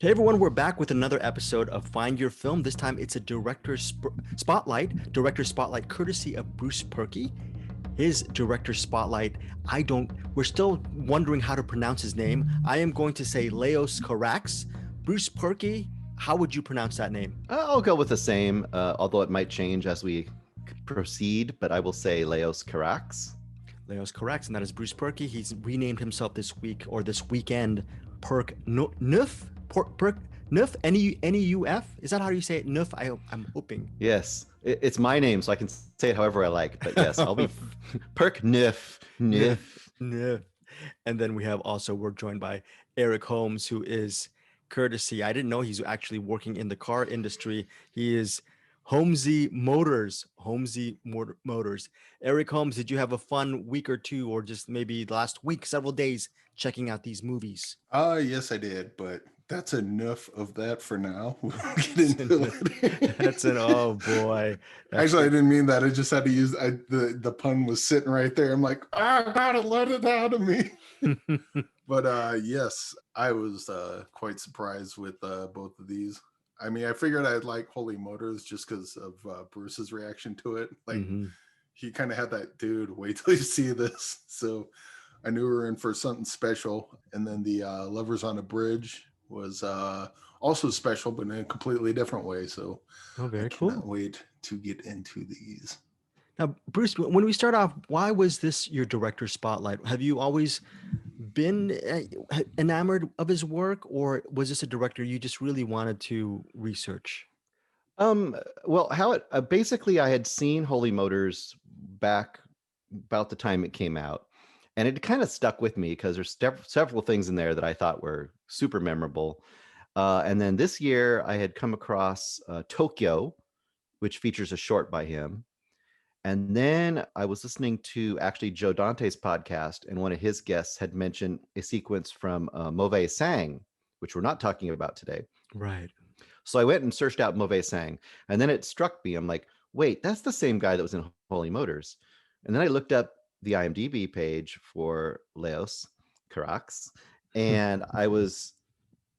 Hey everyone, we're back with another episode of Find Your Film. This time it's a director spotlight courtesy of Bruce Purkey. His director spotlight, we're still wondering how to pronounce his name. I am going to say Leos Carax. Bruce Purkey, how would you pronounce that name? I'll go with the same, although it might change as we proceed, but I will say Leos Carax. Leos Carax, and that is Bruce Purkey. He's renamed himself this week or this weekend Perk Neuf? Perk Neuf? N-E-U-F? Is that how you say it? Neuf? I'm hoping. Yes, it's my name, so I can say it however I like, but yes, I'll be Perk Neuf. Neuf. Neuf. And then we're joined by Eric Holmes, who is courtesy. I didn't know he's actually working in the car industry. He is HolyMotors. Motors. Eric Holmes, did you have a fun week or two, or just maybe last week, several days checking out these movies? Yes, I did, but that's enough of that for now. We'll get into it. That's an oh boy. Actually, I didn't mean that. I just had to use the pun was sitting right there. I'm like, I gotta let it out of me. But yes, I was quite surprised with both of these. I mean, I figured I'd like HolyMotors just because of Bruce's reaction to it. Like, he kind of had that, dude, wait till you see this. So I knew we were in for something special. And then the Lovers on the Bridge was also special, but in a completely different way. So very I cannot wait to get into these. Now, Bruce, when we start off, why was this your director spotlight? Have you always been enamored of his work, or was this a director you just really wanted to research? Well, how it basically I had seen HolyMotors back about the time it came out, and it kind of stuck with me because there's several things in there that I thought were super memorable. And then this year I had come across Tokyo, which features a short by him. And then I was listening to actually Joe Dante's podcast, and one of his guests had mentioned a sequence from Mauvais Sang, which we're not talking about today. Right. So I went and searched out Mauvais Sang, and then it struck me. I'm like, wait, that's the same guy that was in HolyMotors. And then I looked up the IMDb page for Leos Carax, and I was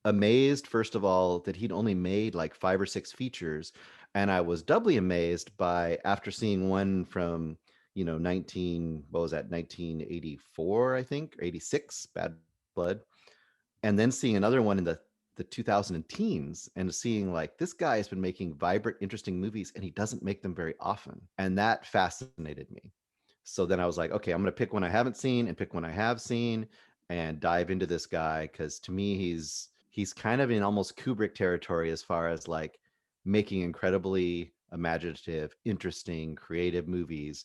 amazed, first of all, that he'd only made like 5 or 6 features. And I was doubly amazed by, after seeing one from, 1984, I think, or 86, Bad Blood, and then seeing another one in the 2000 teens and seeing like, this guy has been making vibrant, interesting movies and he doesn't make them very often. And that fascinated me. So then I was like, okay, I'm going to pick one I haven't seen and pick one I have seen and dive into this guy, because to me, he's kind of in almost Kubrick territory as far as like making incredibly imaginative, interesting, creative movies,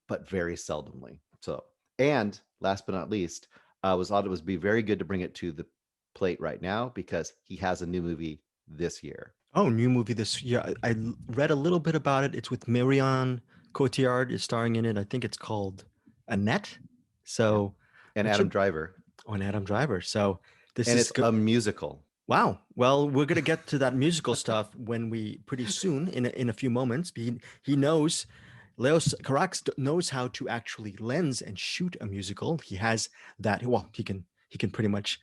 but very seldomly. So, and last but not least, I thought it would be very good to bring it to the plate right now because he has a new movie this year. Oh, new movie this year. I read a little bit about it. It's with Marion Cotillard is starring in it. I think it's called Annette. So, and Adam Driver. Oh, and Adam Driver. So it's a musical. Wow. Well, we're gonna get to that musical stuff when we pretty soon in a few moments. He knows. Leos Carax knows how to actually lens and shoot a musical. He has that. Well, he can pretty much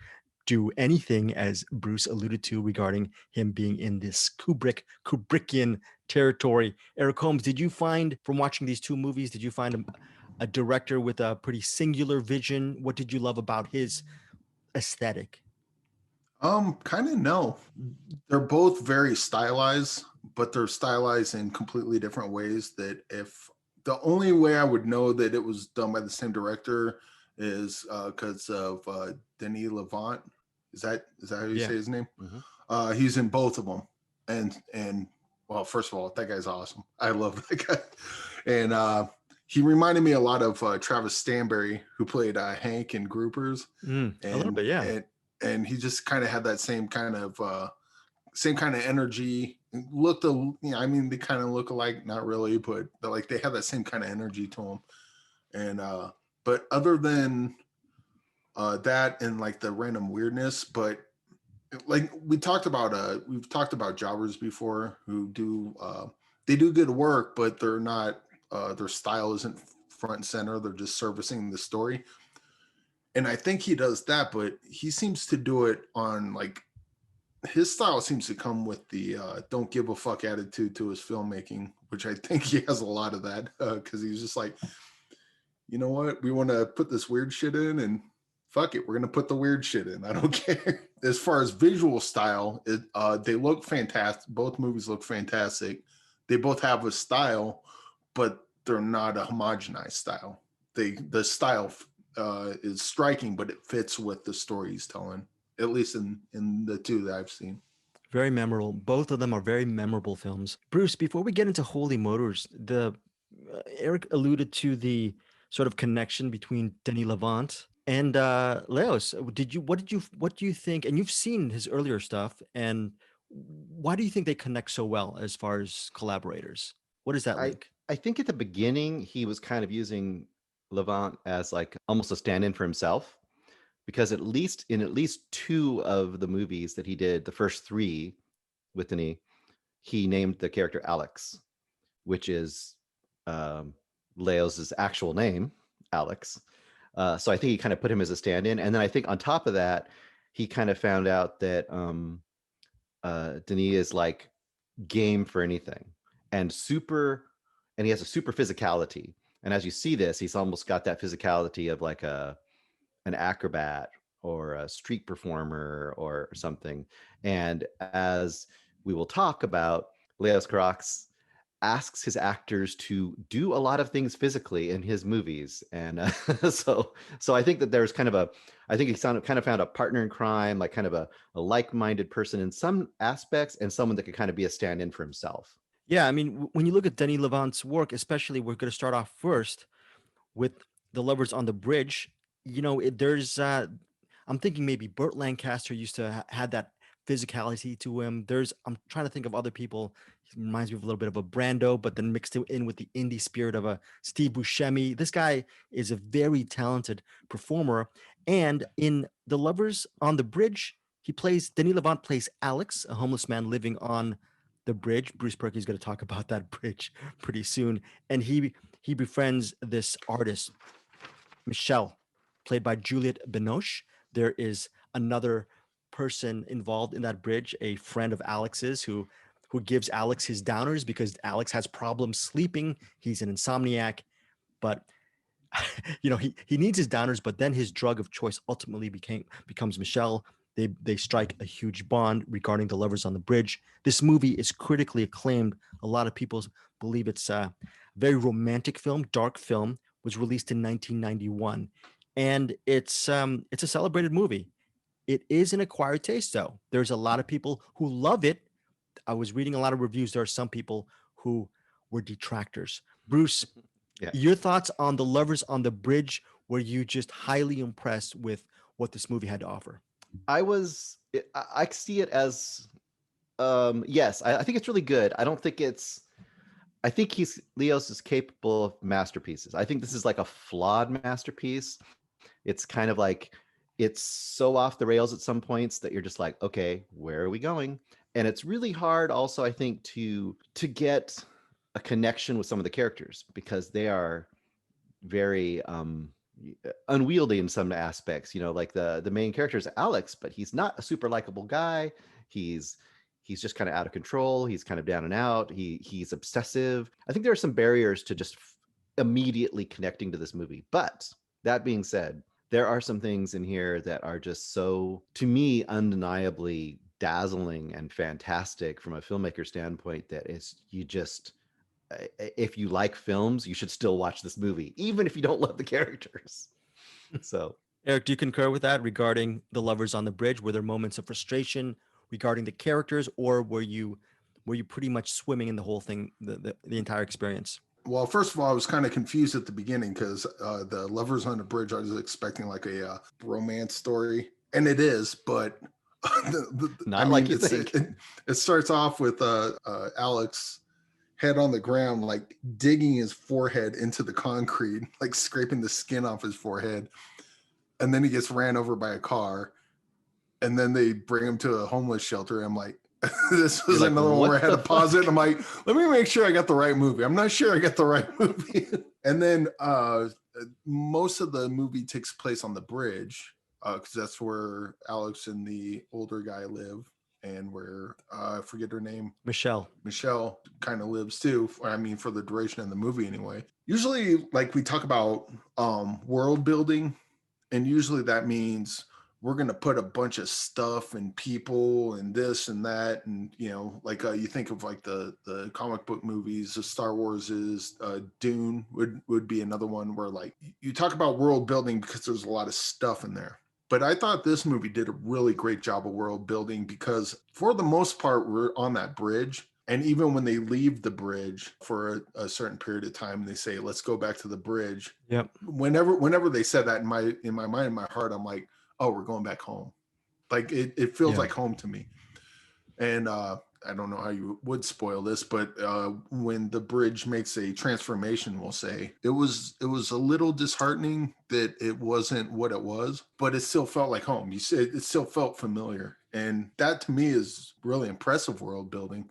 do anything, as Bruce alluded to regarding him being in this Kubrickian territory. Eric Holmes, did you find from watching these two movies, did you find a director with a pretty singular vision? What did you love about his aesthetic? Kind of no. They're both very stylized, but they're stylized in completely different ways. That if the only way I would know that it was done by the same director is because of Denis Lavant. Is that how you say his name? Mm-hmm. He's in both of them, and well, first of all, that guy's awesome. I love that guy, and he reminded me a lot of Travis Stanberry, who played Hank in Groupers. A little bit, yeah. And he just kind of had that same kind of energy. Looked, I mean, they kind of look alike, not really, but like they have that same kind of energy to them. And but other than that and like the random weirdness, but like we've talked about jobbers before who do they do good work, but they're not their style isn't front and center. They're just servicing the story. And I think he does that, but he seems to do it on like his style seems to come with the don't give a fuck attitude to his filmmaking, which I think he has a lot of that, because he's just like, you know what, we want to put this weird shit in, and fuck it, we're gonna put the weird shit in. I don't care. As far as visual style, they look fantastic. Both movies look fantastic. They both have a style, but they're not a homogenized style. The style is striking, but it fits with the story he's telling. At least in the two that I've seen. Very memorable. Both of them are very memorable films. Bruce, before we get into Holy Motors, Eric alluded to the sort of connection between Denis Lavant and Leos. What do you think? And you've seen his earlier stuff, and why do you think they connect so well as far as collaborators? What is that I link? I think at the beginning he was kind of using Levant as like almost a stand-in for himself, because at least two of the movies that he did, the first three with Denis, he named the character Alex, which is Leos's actual name, Alex. So I think he kind of put him as a stand-in, and then I think on top of that, he kind of found out that Denis is like game for anything and he has a super physicality. And as you see this, he's almost got that physicality of like an acrobat or a street performer or something. And as we will talk about, Leos Carax asks his actors to do a lot of things physically in his movies, and so I think that there's kind of I think he kind of found a partner in crime, like kind of a like-minded person in some aspects, and someone that could kind of be a stand-in for himself. Yeah, I mean, when you look at Denis Lavant's work, especially, we're going to start off first with The Lovers on the Bridge. You know, I'm thinking maybe Burt Lancaster used to had that physicality to him. I'm trying to think of other people. He reminds me of a little bit of a Brando, but then mixed it in with the indie spirit of a Steve Buscemi. This guy is a very talented performer. And in The Lovers on the Bridge, Denis Lavant plays Alex, a homeless man living on the bridge. Bruce Purkey is going to talk about that bridge pretty soon. And he befriends this artist, Michelle, played by Juliette Binoche. There is another person involved in that bridge, a friend of Alex's who gives Alex his downers because Alex has problems sleeping. He's an insomniac, but he needs his downers, but then his drug of choice ultimately becomes Michelle. They strike a huge bond regarding The Lovers on the Bridge. This movie is critically acclaimed. A lot of people believe it's a very romantic film, dark film. Was released in 1991, and it's a celebrated movie. It is an acquired taste, though. There's a lot of people who love it. I was reading a lot of reviews. There are some people who were detractors. Bruce, Yeah. your thoughts on The Lovers on the Bridge? Were you just highly impressed with what this movie had to offer? I see it as yes, I think it's really good. I think Leos is capable of masterpieces. I think this is like a flawed masterpiece. It's kind of like it's so off the rails at some points that you're just like, okay, where are we going? And it's really hard also, I think, to get a connection with some of the characters because they are very unwieldy in some aspects. Like the main character is Alex, but he's not a super likable guy. He's just kind of out of control. He's kind of down and out. He's obsessive. I think there are some barriers to just immediately connecting to this movie. But that being said, there are some things in here that are just so, to me, undeniably dazzling and fantastic from a filmmaker standpoint that is, if you like films, you should still watch this movie, even if you don't love the characters. So, Eric, do you concur with that regarding The Lovers on the Bridge? Were there moments of frustration regarding the characters, or were you pretty much swimming in the whole thing, the entire experience? Well, first of all, I was kind of confused at the beginning because The Lovers on the Bridge, I was expecting like a romance story, and it is, but not like you think. It starts off with Alex head on the ground, like digging his forehead into the concrete, like scraping the skin off his forehead. And then he gets ran over by a car. And then they bring him to a homeless shelter. I'm like, this was another one where I had to pause it. I'm like, let me make sure I got the right movie. I'm not sure I got the right movie. And then most of the movie takes place on the bridge because that's where Alex and the older guy live. and where I forget her name. Michelle. Michelle kind of lives too. I mean, for the duration of the movie anyway. Usually, like we talk about world building, and usually that means we're going to put a bunch of stuff and people and this and that, and you know, like you think of like the comic book movies, the Star Wars is Dune would be another one where like you talk about world building because there's a lot of stuff in there. But I thought this movie did a really great job of world building because for the most part we're on that bridge. And even when they leave the bridge for a certain period of time, they say, let's go back to the bridge. Yep. Whenever they said that in my mind, in my heart, I'm like, oh, we're going back home. Like it feels like home to me. And I don't know how you would spoil this, but when the bridge makes a transformation, we'll say it was a little disheartening that it wasn't what it was, but it still felt like home. You said it still felt familiar, and that to me is really impressive world building.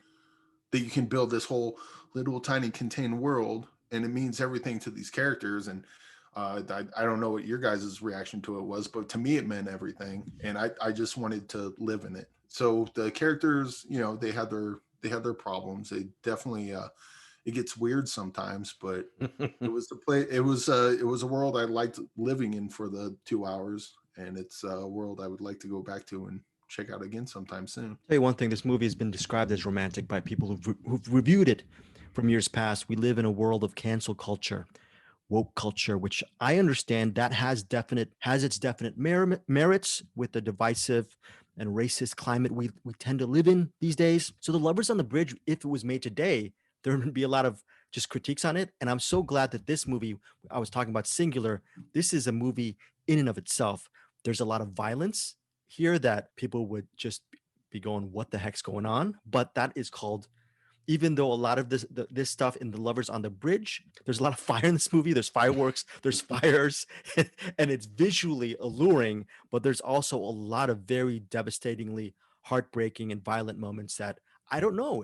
That you can build this whole little tiny contained world, and it means everything to these characters. And I don't know what your guys' reaction to it was, but to me it meant everything, and I just wanted to live in it. So the characters, you know, they had their problems. They definitely it gets weird sometimes, but it was the play. It was a world I liked living in for the 2 hours, and it's a world I would like to go back to and check out again sometime soon. Tell you one thing, this movie has been described as romantic by people who've reviewed it from years past. We live in a world of cancel culture, woke culture, which I understand that has its definite merits with the divisive and racist climate we tend to live in these days. So The Lovers on the Bridge, if it was made today, there would be a lot of just critiques on it. And I'm so glad that this movie, I was talking about singular, this is a movie in and of itself. There's a lot of violence here that people would just be going, what the heck's going on? But that is called, even though a lot of this stuff in The Lovers on the Bridge, there's a lot of fire in this movie. There's fireworks, there's fires, and it's visually alluring, but there's also a lot of very devastatingly heartbreaking and violent moments that I don't know.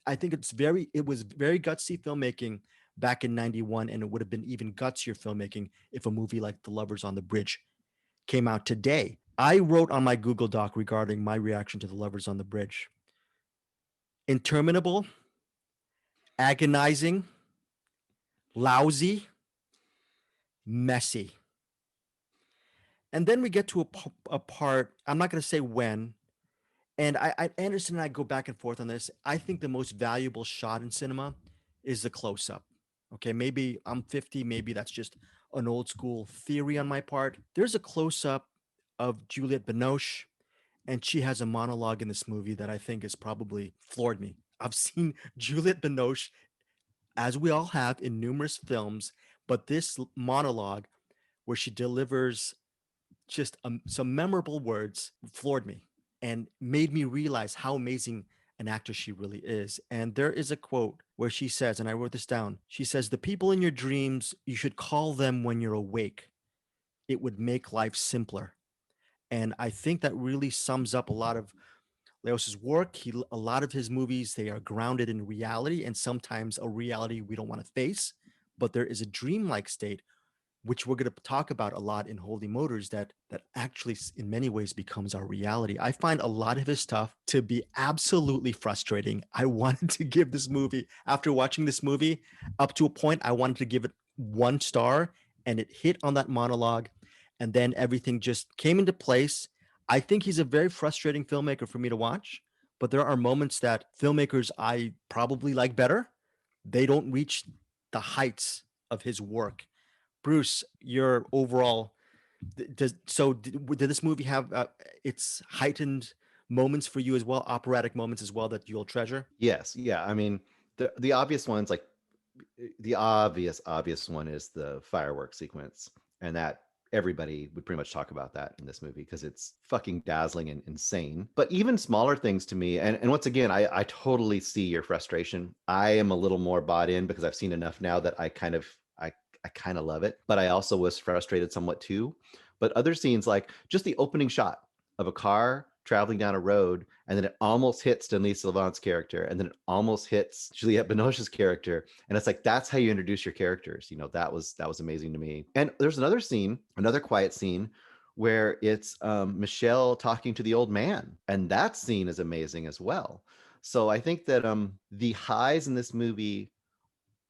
I think it was very gutsy filmmaking back in 91, and it would have been even gutsier filmmaking if a movie like The Lovers on the Bridge came out today. I wrote on my Google Doc regarding my reaction to The Lovers on the Bridge: interminable, agonizing, lousy, messy. And then we get to a part, I'm not going to say when, and Anderson and I go back and forth on this. I think the most valuable shot in cinema is the close up. Okay, maybe I'm 50, maybe that's just an old school theory on my part. There's a close up of Juliette Binoche, and she has a monologue in this movie that I think has probably floored me. I've seen Juliette Binoche, as we all have, in numerous films, but this monologue where she delivers just some memorable words floored me and made me realize how amazing an actor she really is. And there is a quote where she says, and I wrote this down, she says, "The people in your dreams, you should call them when you're awake. It would make life simpler." And I think that really sums up a lot of Leos's work. A lot of his movies, they are grounded in reality, and sometimes a reality we don't want to face. But there is a dreamlike state, which we're going to talk about a lot in HolyMotors, that actually in many ways becomes our reality. I find a lot of his stuff to be absolutely frustrating. I wanted to give this movie, after watching this movie, up to a point, I wanted to give it 1 star, and it hit on that monologue, and then everything just came into place. I think he's a very frustrating filmmaker for me to watch, but there are moments that filmmakers I probably like better, they don't reach the heights of his work. Bruce, your overall, did this movie have its heightened moments for you as well, operatic moments as well, that you'll treasure? Yes, yeah. I mean, the obvious ones, like the obvious one is the fireworks sequence, and that everybody would pretty much talk about that in this movie because it's fucking dazzling and insane. But even smaller things to me, and once again, I totally see your frustration. I am a little more bought in because I've seen enough now that I kind of love it, but I also was frustrated somewhat too. But other scenes, like just the opening shot of a car traveling down a road, and then it almost hits Denis Lavant's character, and then it almost hits Juliette Binoche's character, and it's like, that's how you introduce your characters. You know, that was amazing to me. And there's another scene, another quiet scene, where it's Michelle talking to the old man, and that scene is amazing as well. So I think that the highs in this movie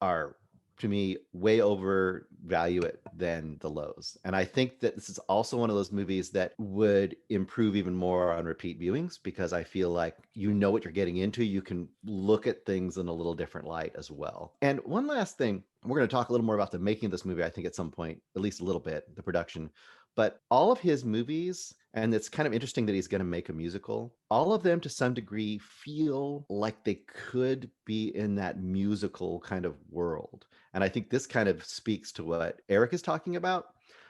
are, to me, way overvalue it than the lows. And I think that this is also one of those movies that would improve even more on repeat viewings, because I feel like you know what you're getting into. You can look at things in a little different light as well. And one last thing, we're going to talk a little more about the making of this movie, I think, at some point, at least a little bit, the production. But all of his movies, and it's kind of interesting that he's going to make a musical, all of them to some degree feel like they could be in that musical kind of world. And I think this kind of speaks to what Eric is talking about.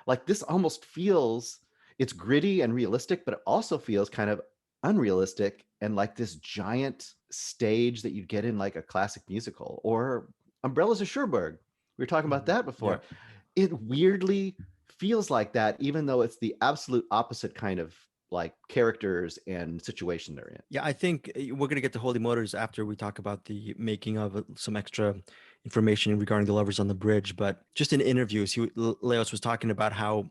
Like, this almost feels, it's gritty and realistic, but it also feels kind of unrealistic and like this giant stage that you'd get in like a classic musical, or Umbrellas of Cherbourg. We were talking about that before. Yeah. It weirdly feels like that, even though it's the absolute opposite kind of like characters and situation they're in. Yeah, I think we're going to get to HolyMotors after we talk about the making of some extra information regarding The Lovers on the Bridge. But just in interviews, Leos was talking about how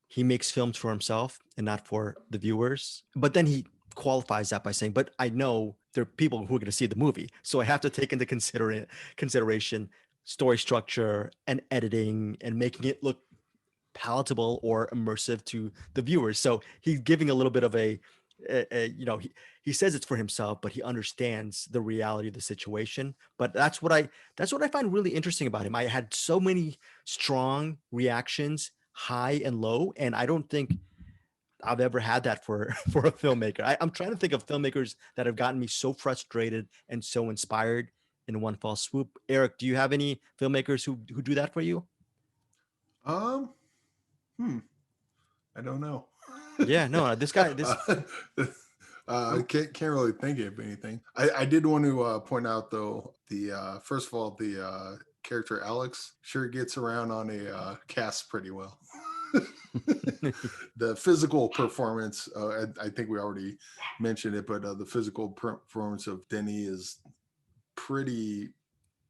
he makes films for himself and not for the viewers. But then he qualifies that by saying, but I know there are people who are going to see the movie, so I have to take into consideration story structure and editing and making it look palatable or immersive to the viewers. So he's giving a little bit of a he says it's for himself, but he understands the reality of the situation. But that's what I find really interesting about him. I had so many strong reactions, high and low, and I don't think I've ever had that for a filmmaker. I'm trying to think of filmmakers that have gotten me so frustrated and so inspired in one fell swoop. Eric, do you have any filmmakers who do that for you? I don't know. Yeah, no, this guy, can't really think of anything. I did want to point out though, the first of all, the character Alex sure gets around on a cast pretty well. The physical performance, I think we already mentioned it, but the physical performance of Denis is pretty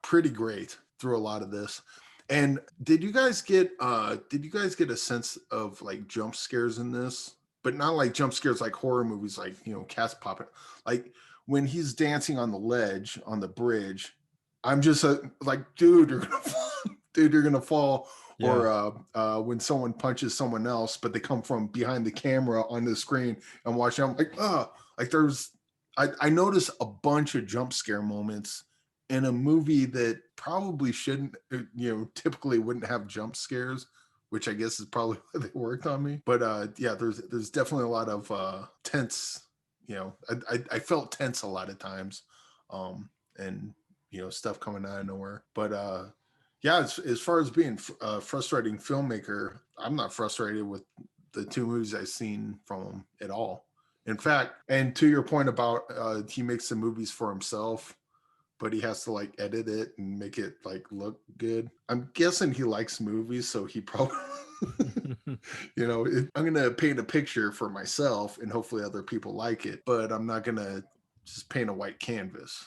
great through a lot of this. And did you guys get a sense of like jump scares in this? But not like jump scares like horror movies, like, you know, cats popping. Like when he's dancing on the ledge on the bridge, I'm just like, dude, you're gonna fall. Dude, you're gonna fall. Yeah. Or when someone punches someone else, but they come from behind the camera on the screen and watch them, like, like I noticed a bunch of jump scare moments in a movie that probably shouldn't, you know, typically wouldn't have jump scares, which I guess is probably why they worked on me. But yeah, there's definitely a lot of tense, you know, I felt tense a lot of times, and, you know, stuff coming out of nowhere. But yeah, as far as being a frustrating filmmaker, I'm not frustrated with the two movies I've seen from him at all. In fact, and to your point about he makes the movies for himself, but he has to like edit it and make it like look good. I'm guessing he likes movies, so he probably, you know, I'm gonna paint a picture for myself and hopefully other people like it, but I'm not gonna just paint a white canvas,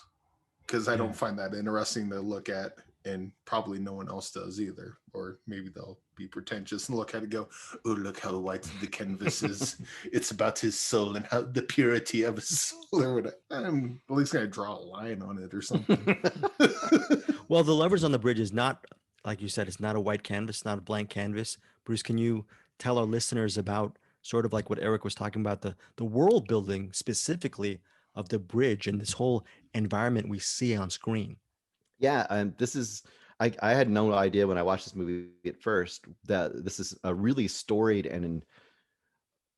because I don't find that interesting to look at, and probably no one else does either. Or maybe they'll be pretentious and look at it and go, oh, look how white the canvas is. It's about his soul and how the purity of his soul. Or whatever. I'm at least going to draw a line on it or something. Well, The Lovers on the Bridge is not, like you said, it's not a white canvas, not a blank canvas. Bruce, can you tell our listeners about sort of like what Eric was talking about, the world building specifically of the bridge and this whole environment we see on screen? Yeah, and this is, I had no idea when I watched this movie at first that this is a really storied and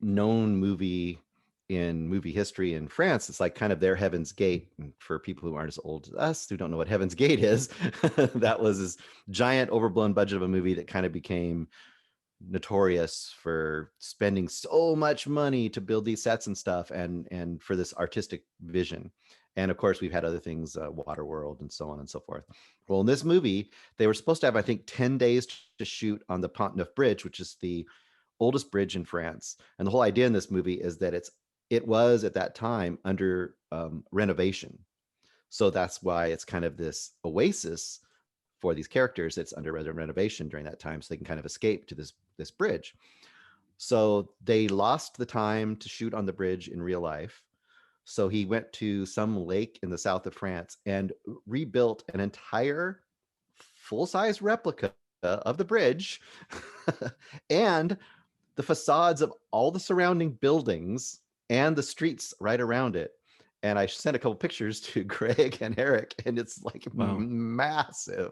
known movie in movie history in France. It's like kind of their Heaven's Gate. And for people who aren't as old as us, who don't know what Heaven's Gate is, that was this giant overblown budget of a movie that kind of became notorious for spending so much money to build these sets and stuff, and for this artistic vision. And of course, we've had other things, Waterworld and so on and so forth. Well, in this movie, they were supposed to have, I think, 10 days to shoot on the Pont Neuf Bridge, which is the oldest bridge in France. And the whole idea in this movie is that it was at that time under renovation. So that's why it's kind of this oasis for these characters. It's under renovation during that time, so they can kind of escape to this bridge. So they lost the time to shoot on the bridge in real life. So he went to some lake in the south of France and rebuilt an entire full-size replica of the bridge and the facades of all the surrounding buildings and the streets right around it. And I sent a couple pictures to Greg and Eric, and it's like massive.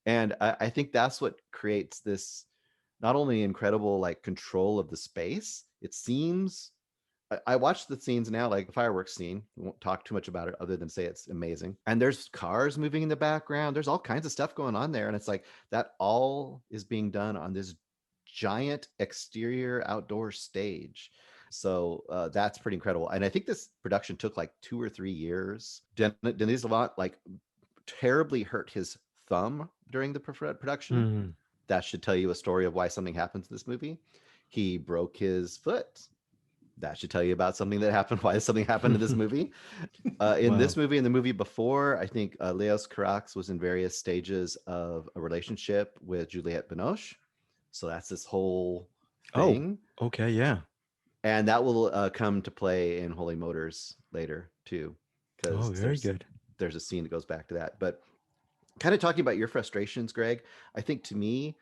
And I think that's what creates this not only incredible like control of the space, it seems. I watched the scenes now, like the fireworks scene. We won't talk too much about it other than say it's amazing. And there's cars moving in the background. There's all kinds of stuff going on there. And it's like that all is being done on this giant exterior outdoor stage. So that's pretty incredible. And I think this production took like 2 or 3 years. Denis Lavant like terribly hurt his thumb during the production. That should tell you a story of why something happens in this movie. He broke his foot. That should tell you about something that happened, why something happened in this movie. In this movie and the movie before, I think Leos Carax was in various stages of a relationship with Juliette Binoche. So that's this whole thing. Oh, okay, yeah. And that will come to play in HolyMotors later too. Oh, very good. There's a scene that goes back to that. But kind of talking about your frustrations, Greg, I think to me,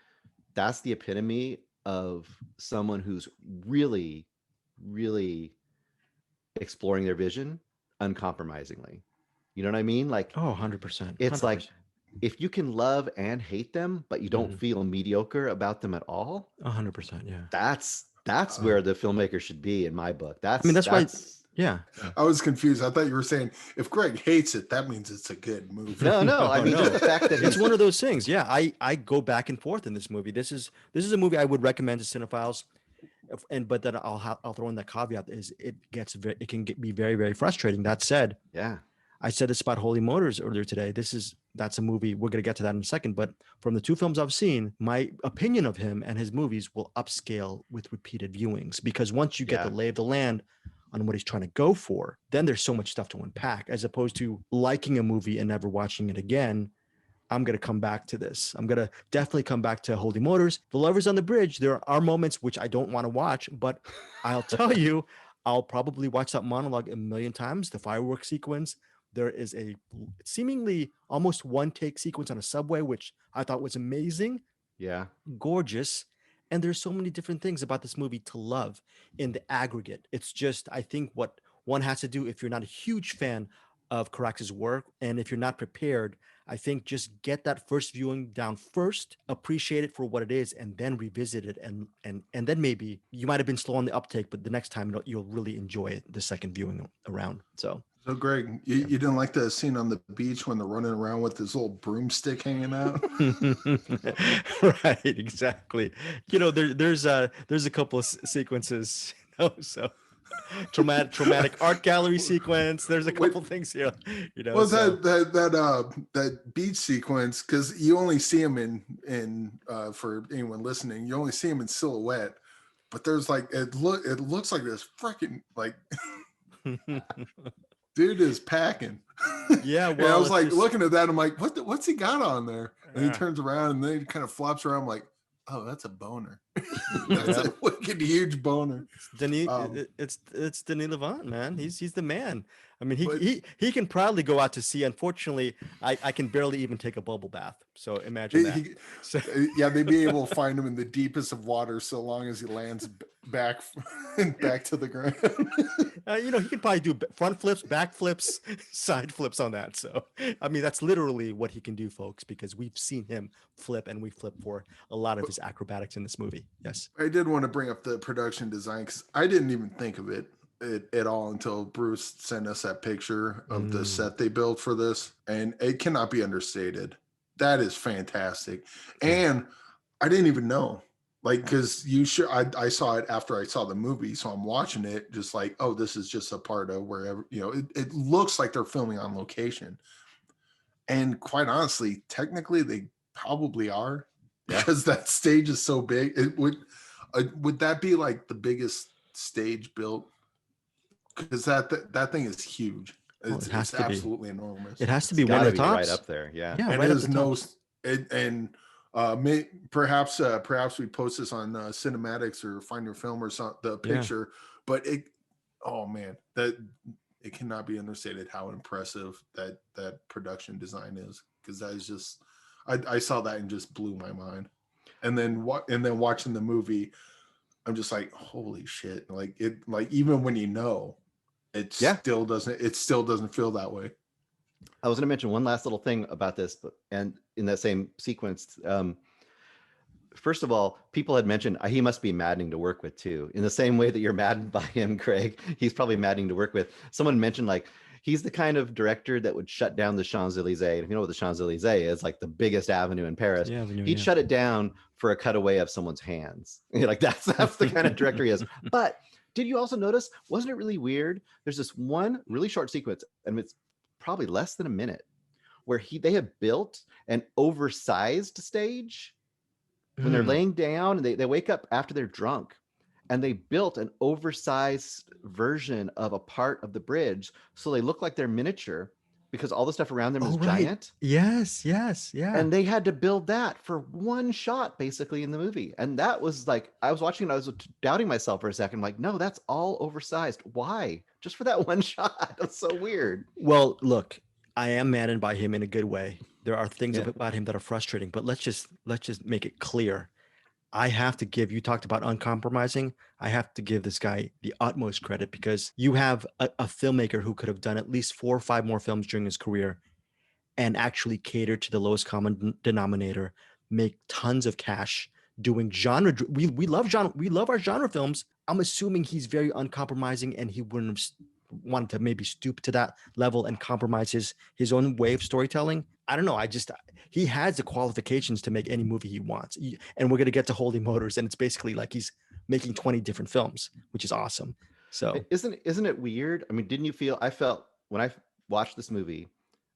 that's the epitome of someone who's really exploring their vision uncompromisingly. You know what I mean? Like, 100%. It's like if you can love and hate them, but you don't feel mediocre about them at all. 100%. Yeah. That's where the filmmaker should be in my book. That's why. Yeah. I was confused. I thought you were saying if Greg hates it, that means it's a good movie. No. I mean, just the fact that it's one of those things. Yeah. I go back and forth in this movie. This is a movie I would recommend to cinephiles. But then I'll throw in that caveat is it can be very, very frustrating. That said, yeah, I said this about HolyMotors earlier today. That's a movie. We're going to get to that in a second. But from the 2 films I've seen, my opinion of him and his movies will upscale with repeated viewings, because once you get the lay of the land on what he's trying to go for, then there's so much stuff to unpack, as opposed to liking a movie and never watching it again. I'm going to come back to this. I'm going to definitely come back to HolyMotors. The Lovers on the Bridge, there are moments which I don't want to watch, but I'll tell you, I'll probably watch that monologue a million times. The fireworks sequence. There is a seemingly almost one-take sequence on a subway, which I thought was amazing. Yeah. Gorgeous. And there's so many different things about this movie to love in the aggregate. It's just, I think what one has to do if you're not a huge fan of Carax's work, and if you're not prepared, I think just get that first viewing down first, appreciate it for what it is, and then revisit it. And then maybe you might have been slow on the uptake, but the next time you'll really enjoy it the second viewing around. So Greg, you didn't like the scene on the beach when they're running around with this little broomstick hanging out? Right, exactly. There's a couple of sequences, so traumatic art gallery sequence. There's a couple things here, Well, that beach sequence, because you only see him in for anyone listening, you only see him in silhouette, but there's like it looks like this freaking like dude is packing. Yeah, well, and I was like looking at that, I'm like, what's he got on there? And he turns around and then he kind of flops around. I'm like, oh, that's a boner. That's a wicked huge boner. It's Denis Lavant, man. He's the man. I mean, he can proudly go out to sea. Unfortunately, I can barely even take a bubble bath. So imagine that. Yeah, they'd be able to find him in the deepest of water so long as he lands back to the ground. He could probably do front flips, back flips, side flips on that. So, I mean, that's literally what he can do, folks, because we've seen him flip, and we flip for a lot of his acrobatics in this movie. Yes. I did want to bring up the production design, because I didn't even think of it at all until Bruce sent us that picture of the set they built for this, and it cannot be understated. That is fantastic. And I didn't even know, like, because I saw it after I saw the movie, so I'm watching it just like, oh, this is just a part of wherever, it looks like they're filming on location. And quite honestly, technically they probably are, because that stage is so big. It would that be like the biggest stage built? Because that thing is huge. It's absolutely enormous. It has to be one of the tops. right up there. Yeah. And right there's and Perhaps we post this on cinematics or Find Your Film or the picture, but oh man, that it cannot be understated how impressive that production design is, because that is just I saw that and just blew my mind. And then watching the movie, I'm just like, holy shit. Like even when it still doesn't feel that way. I was going to mention one last little thing about this, and in that same sequence, first of all, people had mentioned he must be maddening to work with too. In the same way that you're maddened by him, Craig, he's probably maddening to work with. Someone mentioned like he's the kind of director that would shut down the Champs-Elysees. If you know what the Champs-Elysees is, like the biggest avenue in Paris, he'd shut it down for a cutaway of someone's hands. Like that's the kind of director he is. But did you also notice? Wasn't it really weird? There's this one really short sequence, and it's probably less than a minute, where they have built an oversized stage. When they're laying down and they wake up after they're drunk, and they built an oversized version of a part of the bridge so they look like they're miniature, because all the stuff around them is giant. Yes. Yeah. And they had to build that for one shot basically in the movie. And that was like, I was watching it, I was doubting myself for a second. I'm like, no, that's all oversized. Why? Just for that one shot? That's so weird. Well, look, I am maddened by him in a good way. There are things about him that are frustrating, but let's just make it clear. I have to give, you talked about uncompromising. I have to give this guy the utmost credit, because you have a filmmaker who could have done at least 4 or 5 more films during his career and actually cater to the lowest common denominator, make tons of cash doing genre. We love genre. We love our genre films. I'm assuming he's very uncompromising, and he wouldn't have wanted to maybe stoop to that level and compromise his own way of storytelling. I don't know. He has the qualifications to make any movie he wants. And we're going to get to HolyMotors, and it's basically like he's making 20 different films, which is awesome. So isn't it weird? I mean, didn't you feel, I felt when I watched this movie,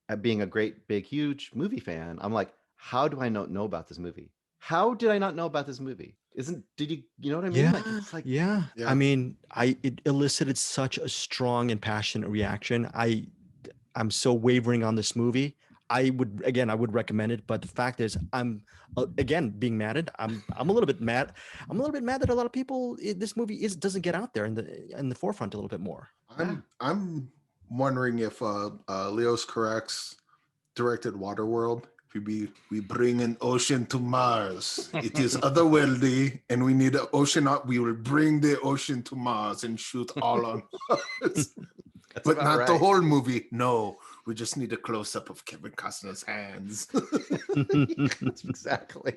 at being a great, big, huge movie fan, I'm like, how do I not know about this movie? How did I not know about this movie? You know what I mean? Yeah. I mean, it elicited such a strong and passionate reaction. I'm so wavering on this movie. I would recommend it, but the fact is, I'm again being mad. I'm a little bit mad. I'm a little bit mad that a lot of people, this movie doesn't get out there in the forefront a little bit more. I'm wondering if Leos Carax directed Waterworld. We bring an ocean to Mars. It is otherworldly, and we need an ocean up. We will bring the ocean to Mars and shoot all on Mars. But not the whole movie. No, we just need a close-up of Kevin Costner's hands. Exactly.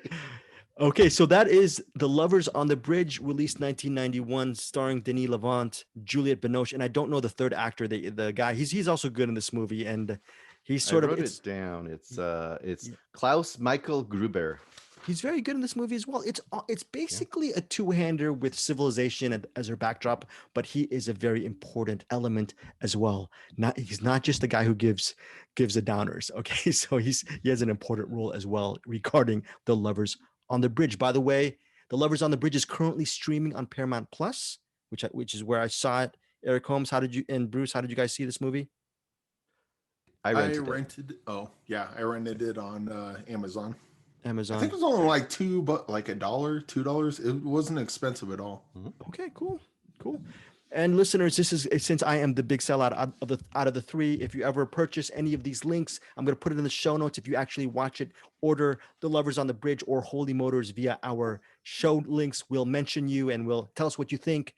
Okay, so that is The Lovers on the Bridge, released 1991, starring Denis Lavant, Juliette Binoche, and I don't know the third actor, the guy. He's also good in this movie, and he's sort of. I wrote it down. It's Klaus Michael Gruber. He's very good in this movie as well. It's basically a two-hander with civilization as her backdrop, but he is a very important element as well. He's not just the guy who gives the downers. Okay, so he has an important role as well regarding The Lovers on the Bridge. By the way, The Lovers on the Bridge is currently streaming on Paramount Plus, which is where I saw it. Eric Holmes, and Bruce, how did you guys see this movie? I rented it on Amazon. I think it was only like $2, like $2. It wasn't expensive at all. Okay, cool. And listeners, this is, since I am the big sellout out of the three, if you ever purchase any of these links, I'm going to put it in the show notes. If you actually watch it, order The Lovers on the Bridge or HolyMotors via our show links. We'll mention you and we'll tell us what you think.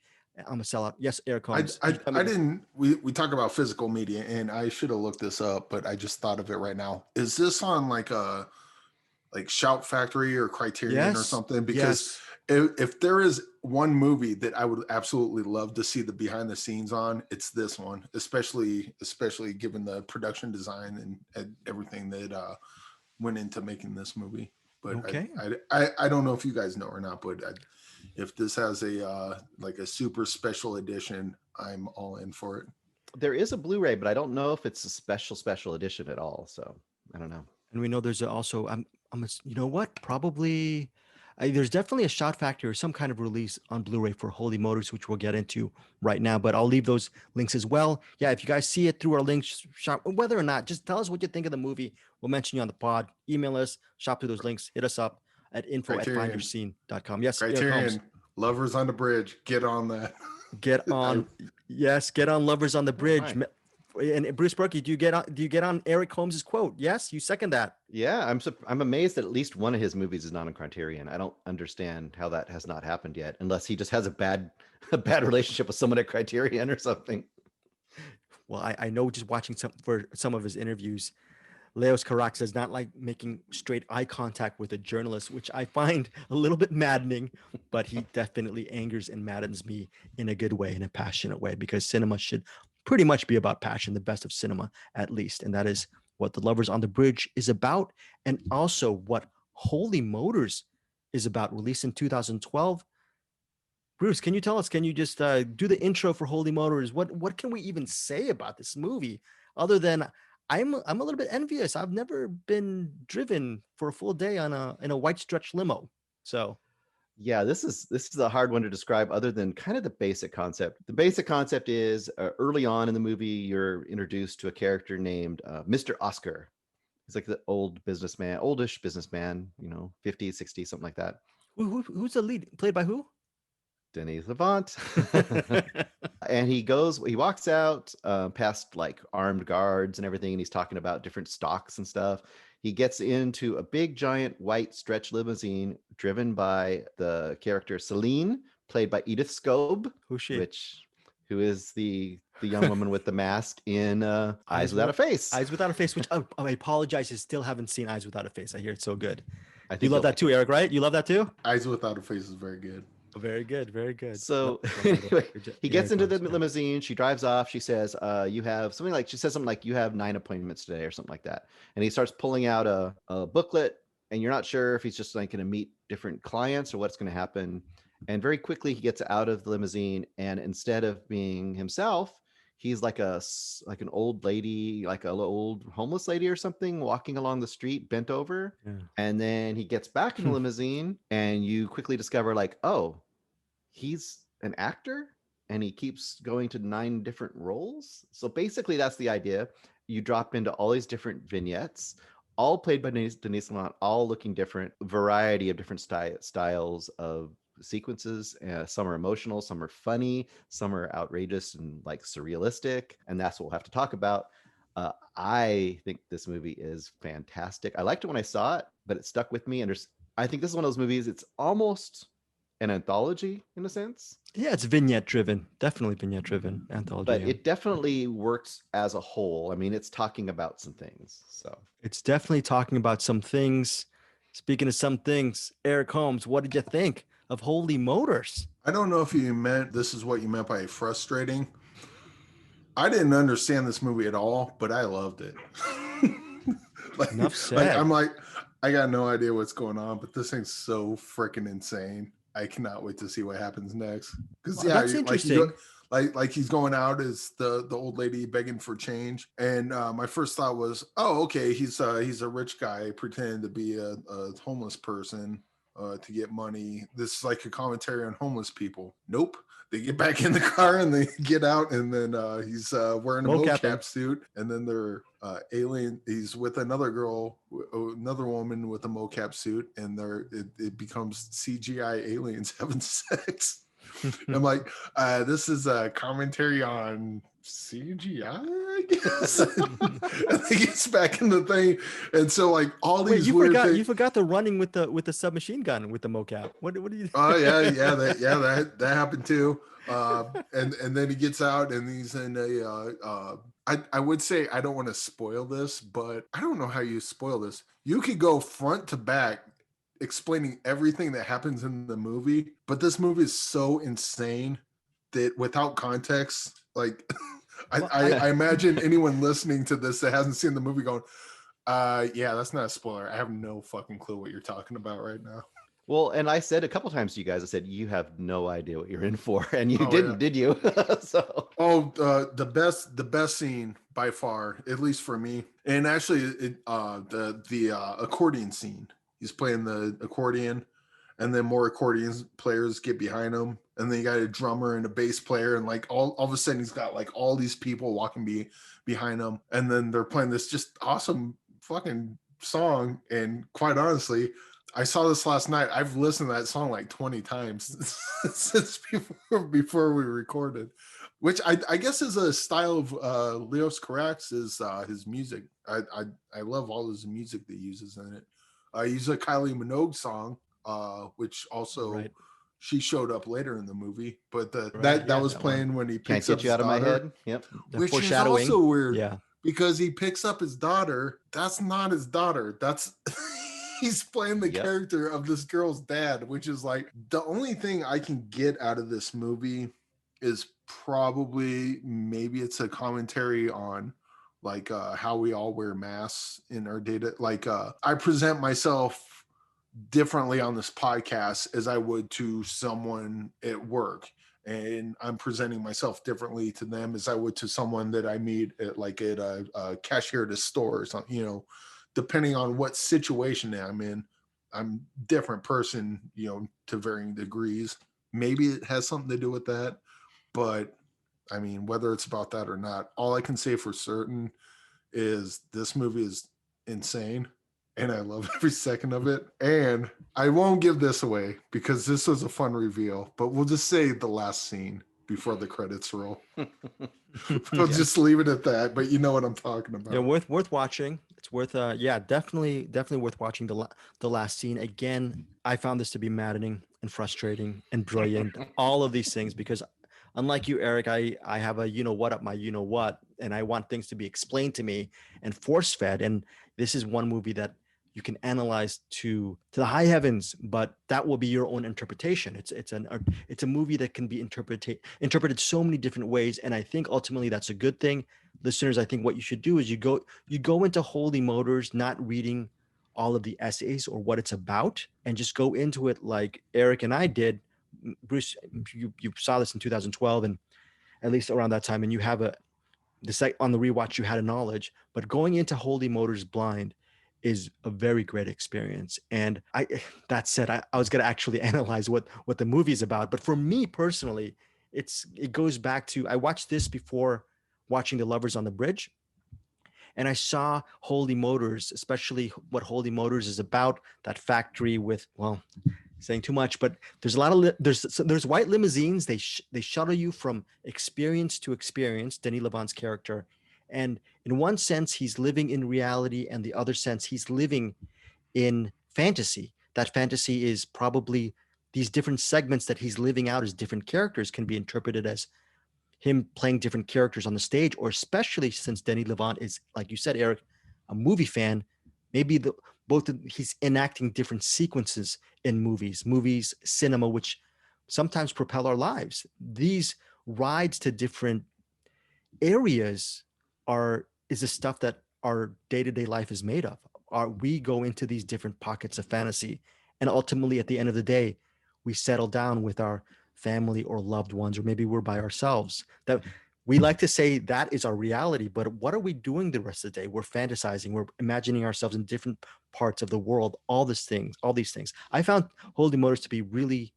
I'm a sellout. Yes, Eric Holmes. I didn't. We talk about physical media, and I should have looked this up, but I just thought of it right now. Is this on like Shout Factory or Criterion or something? Because if there is one movie that I would absolutely love to see the behind the scenes on, it's this one, especially given the production design and everything that went into making this movie. But I don't know if you guys know or not, but if this has a super special edition, I'm all in for it. There is a Blu-ray, but I don't know if it's a special edition at all. So I don't know. And we know there's also, you know what? Probably there's definitely a Shout Factory or some kind of release on Blu-ray for HolyMotors, which we'll get into right now. But I'll leave those links as well. Yeah, if you guys see it through our links, whether or not, just tell us what you think of the movie. We'll mention you on the pod. Email us, shop through those links, hit us up. at info at Criterion. findyourscene.com. Yes, here it Criterion, comes. Lovers on the Bridge. Get on that. Get on, yes, get on Lovers on the Bridge. right. And Bruce Purkey, do you get on Eric Holmes's quote? Yes, you second that. Yeah, I'm amazed that at least one of his movies is not on Criterion. I don't understand how that has not happened yet, unless he just has a bad relationship with someone at Criterion or something. Well, I know just watching some of his interviews, Leos Carax does not like making straight eye contact with a journalist, which I find a little bit maddening, but he definitely angers and maddens me in a good way, in a passionate way, because cinema should pretty much be about passion, the best of cinema, at least. And that is what The Lovers on the Bridge is about, and also what HolyMotors is about, released in 2012. Bruce, can you tell us, can you just do the intro for HolyMotors? What can we even say about this movie other than I'm a little bit envious. I've never been driven for a full day in a white stretch limo. So yeah, this is a hard one to describe other than kind of the basic concept. The basic concept is early on in the movie, you're introduced to a character named Mr. Oscar. He's like the oldish businessman, 50, 60, something like that. Who's the lead? Played by who? Denis Lavant. And he walks out past like armed guards and everything, and he's talking about different stocks and stuff. He gets into a big giant white stretch limousine driven by the character Celine, played by Edith Scobe. Who's she? Who is the young woman with the mask in Eyes Without a Face. Eyes Without a Face, which I apologize, I still haven't seen Eyes Without a Face. I hear it's so good. I think you love that too, Eric, right? You love that too? Eyes Without a Face is very good. Very good, very good. So anyway, he gets into the limousine. She drives off. She says, you have something like you have 9 appointments today or something like that. And he starts pulling out a booklet, and you're not sure if he's just like going to meet different clients or what's going to happen. And very quickly he gets out of the limousine, and instead of being himself, he's like an old lady, like an old homeless lady or something, walking along the street bent over. Yeah. And then he gets back in the limousine, and you quickly discover like, oh, he's an actor, and he keeps going to 9 different roles. So basically that's the idea. You drop into all these different vignettes, all played by Denis Lavant, all looking different, variety of different styles of sequences. Some are emotional, some are funny, some are outrageous and like surrealistic, and that's what we'll have to talk about. I think this movie is fantastic. I liked it when I saw it, but it stuck with me. And I think this is one of those movies, it's almost an anthology in a sense. Yeah, it's vignette driven, definitely vignette driven anthology. But it definitely works as a whole. I mean, it's talking about some things. So it's definitely talking about some things. Speaking of some things, Eric Holmes, what did you think of HolyMotors? I don't know if this is what you meant by frustrating. I didn't understand this movie at all, but I loved it. Enough said. I'm like, I got no idea what's going on, but this thing's so freaking insane. I cannot wait to see what happens next. Because that's interesting. Like he's going out as the old lady begging for change, and my first thought was, oh, okay, he's a rich guy pretending to be a homeless person to get money. This is like a commentary on homeless people. Nope. They get back in the car and they get out, and then he's wearing a mocap suit, and then they're alien. He's with another woman with a mocap suit, and it becomes CGI aliens having sex. I'm like, this is a commentary on CGI, I guess. And he gets back in the thing, and so like all these you forgot the running with the submachine gun with the mocap. What do you? Oh that happened too. And then he gets out, and he's in a. I would say, I don't want to spoil this, but I don't know how you spoil this. You could go front to back explaining everything that happens in the movie, but this movie is so insane that without context, like I imagine anyone listening to this that hasn't seen the movie going, yeah, that's not a spoiler. I have no fucking clue what you're talking about right now. Well, and I said a couple times to you guys, I said, you have no idea what you're in for, and you didn't, did you? So the best scene by far, at least for me, and actually the accordion scene. He's playing the accordion, and then more accordion players get behind him, and then you got a drummer and a bass player, and like all of a sudden he's got like all these people walking behind him, and then they're playing this just awesome fucking song. And quite honestly, I saw this last night. I've listened to that song like 20 times since before we recorded, which I guess is a style of Leos Carax is his music. I love all his music that he uses in it. He used a Kylie Minogue song, which also Right. she showed up later in the movie, but Right. that Yeah. was That one. playing when he Can't picks up get you his out of my daughter, head. Yep. The which is foreshadowing. also weird Yeah. because he picks up his daughter. That's not his daughter. That's he's playing the Yep. character of this girl's dad, which is like the only thing I can get out of this movie is probably maybe it's a commentary on like how we all wear masks in our data. Like I present myself differently on this podcast as I would to someone at work. And I'm presenting myself differently to them as I would to someone that I meet at like at a cashier at a store or something, you know, depending on what situation I'm in. I'm a different person, you know, to varying degrees. Maybe it has something to do with that. But I mean, whether it's about that or not, all I can say for certain is this movie is insane and I love every second of it. And I won't give this away because this was a fun reveal, but we'll just say the last scene before the credits roll. We'll Yeah. just leave it at that, but you know what I'm talking about. Yeah, worth watching. It's worth yeah, definitely worth watching the last scene. Again, I found this to be maddening and frustrating and brilliant. All of these things because unlike you, Eric, I have a you know what up my you know what, and I want things to be explained to me and force fed. And this is one movie that you can analyze to the high heavens, but that will be your own interpretation. It's a movie that can be interpreted so many different ways, and I think ultimately that's a good thing. Listeners, I think what you should do is you go into HolyMotors not reading all of the essays or what it's about, and just go into it like Eric and I did. Bruce, you saw this in 2012, and at least around that time, and you have on the rewatch you had a knowledge, but going into HolyMotors blind is a very great experience. And that said, I was going to actually analyze what the movie is about, but for me personally, it goes back to I watched this before watching The Lovers on the Bridge, and I saw HolyMotors, especially what HolyMotors is about, that factory with, well, saying too much, but there's a lot of there's white limousines. They shuttle you from experience to experience. Denis Lavant's character, and in one sense he's living in reality, and the other sense he's living in fantasy. That fantasy is probably these different segments that he's living out as different characters can be interpreted as him playing different characters on the stage, or especially since Denis Lavant is, like you said, Eric, a movie fan, maybe he's enacting different sequences in movies, cinema, which sometimes propel our lives. These rides to different areas is the stuff that our day-to-day life is made of. We go into these different pockets of fantasy, and ultimately at the end of the day, we settle down with our family or loved ones, or maybe we're by ourselves. That we like to say that is our reality, but what are we doing the rest of the day? We're fantasizing, we're imagining ourselves in different parts of the world, all these things. I found HolyMotors to be really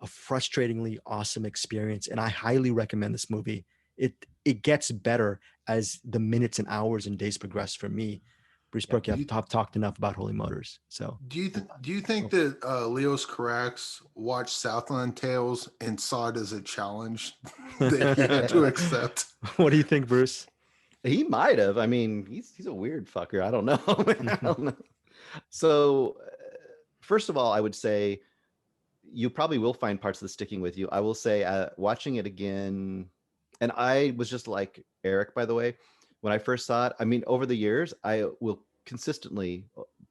a frustratingly awesome experience, and I highly recommend this movie. It gets better as the minutes and hours and days progress for me. Bruce Purkey, I've talked enough about HolyMotors. So Do you think that Leos Carax watched Southland Tales and saw it as a challenge that he had to accept? What do you think, Bruce? He might have. I mean, he's a weird fucker. I don't know. I don't know. So, first of all, I would say you probably will find parts of this sticking with you. I will say, watching it again, and I was just like Eric, by the way, when I first saw it. I mean, over the years, I will consistently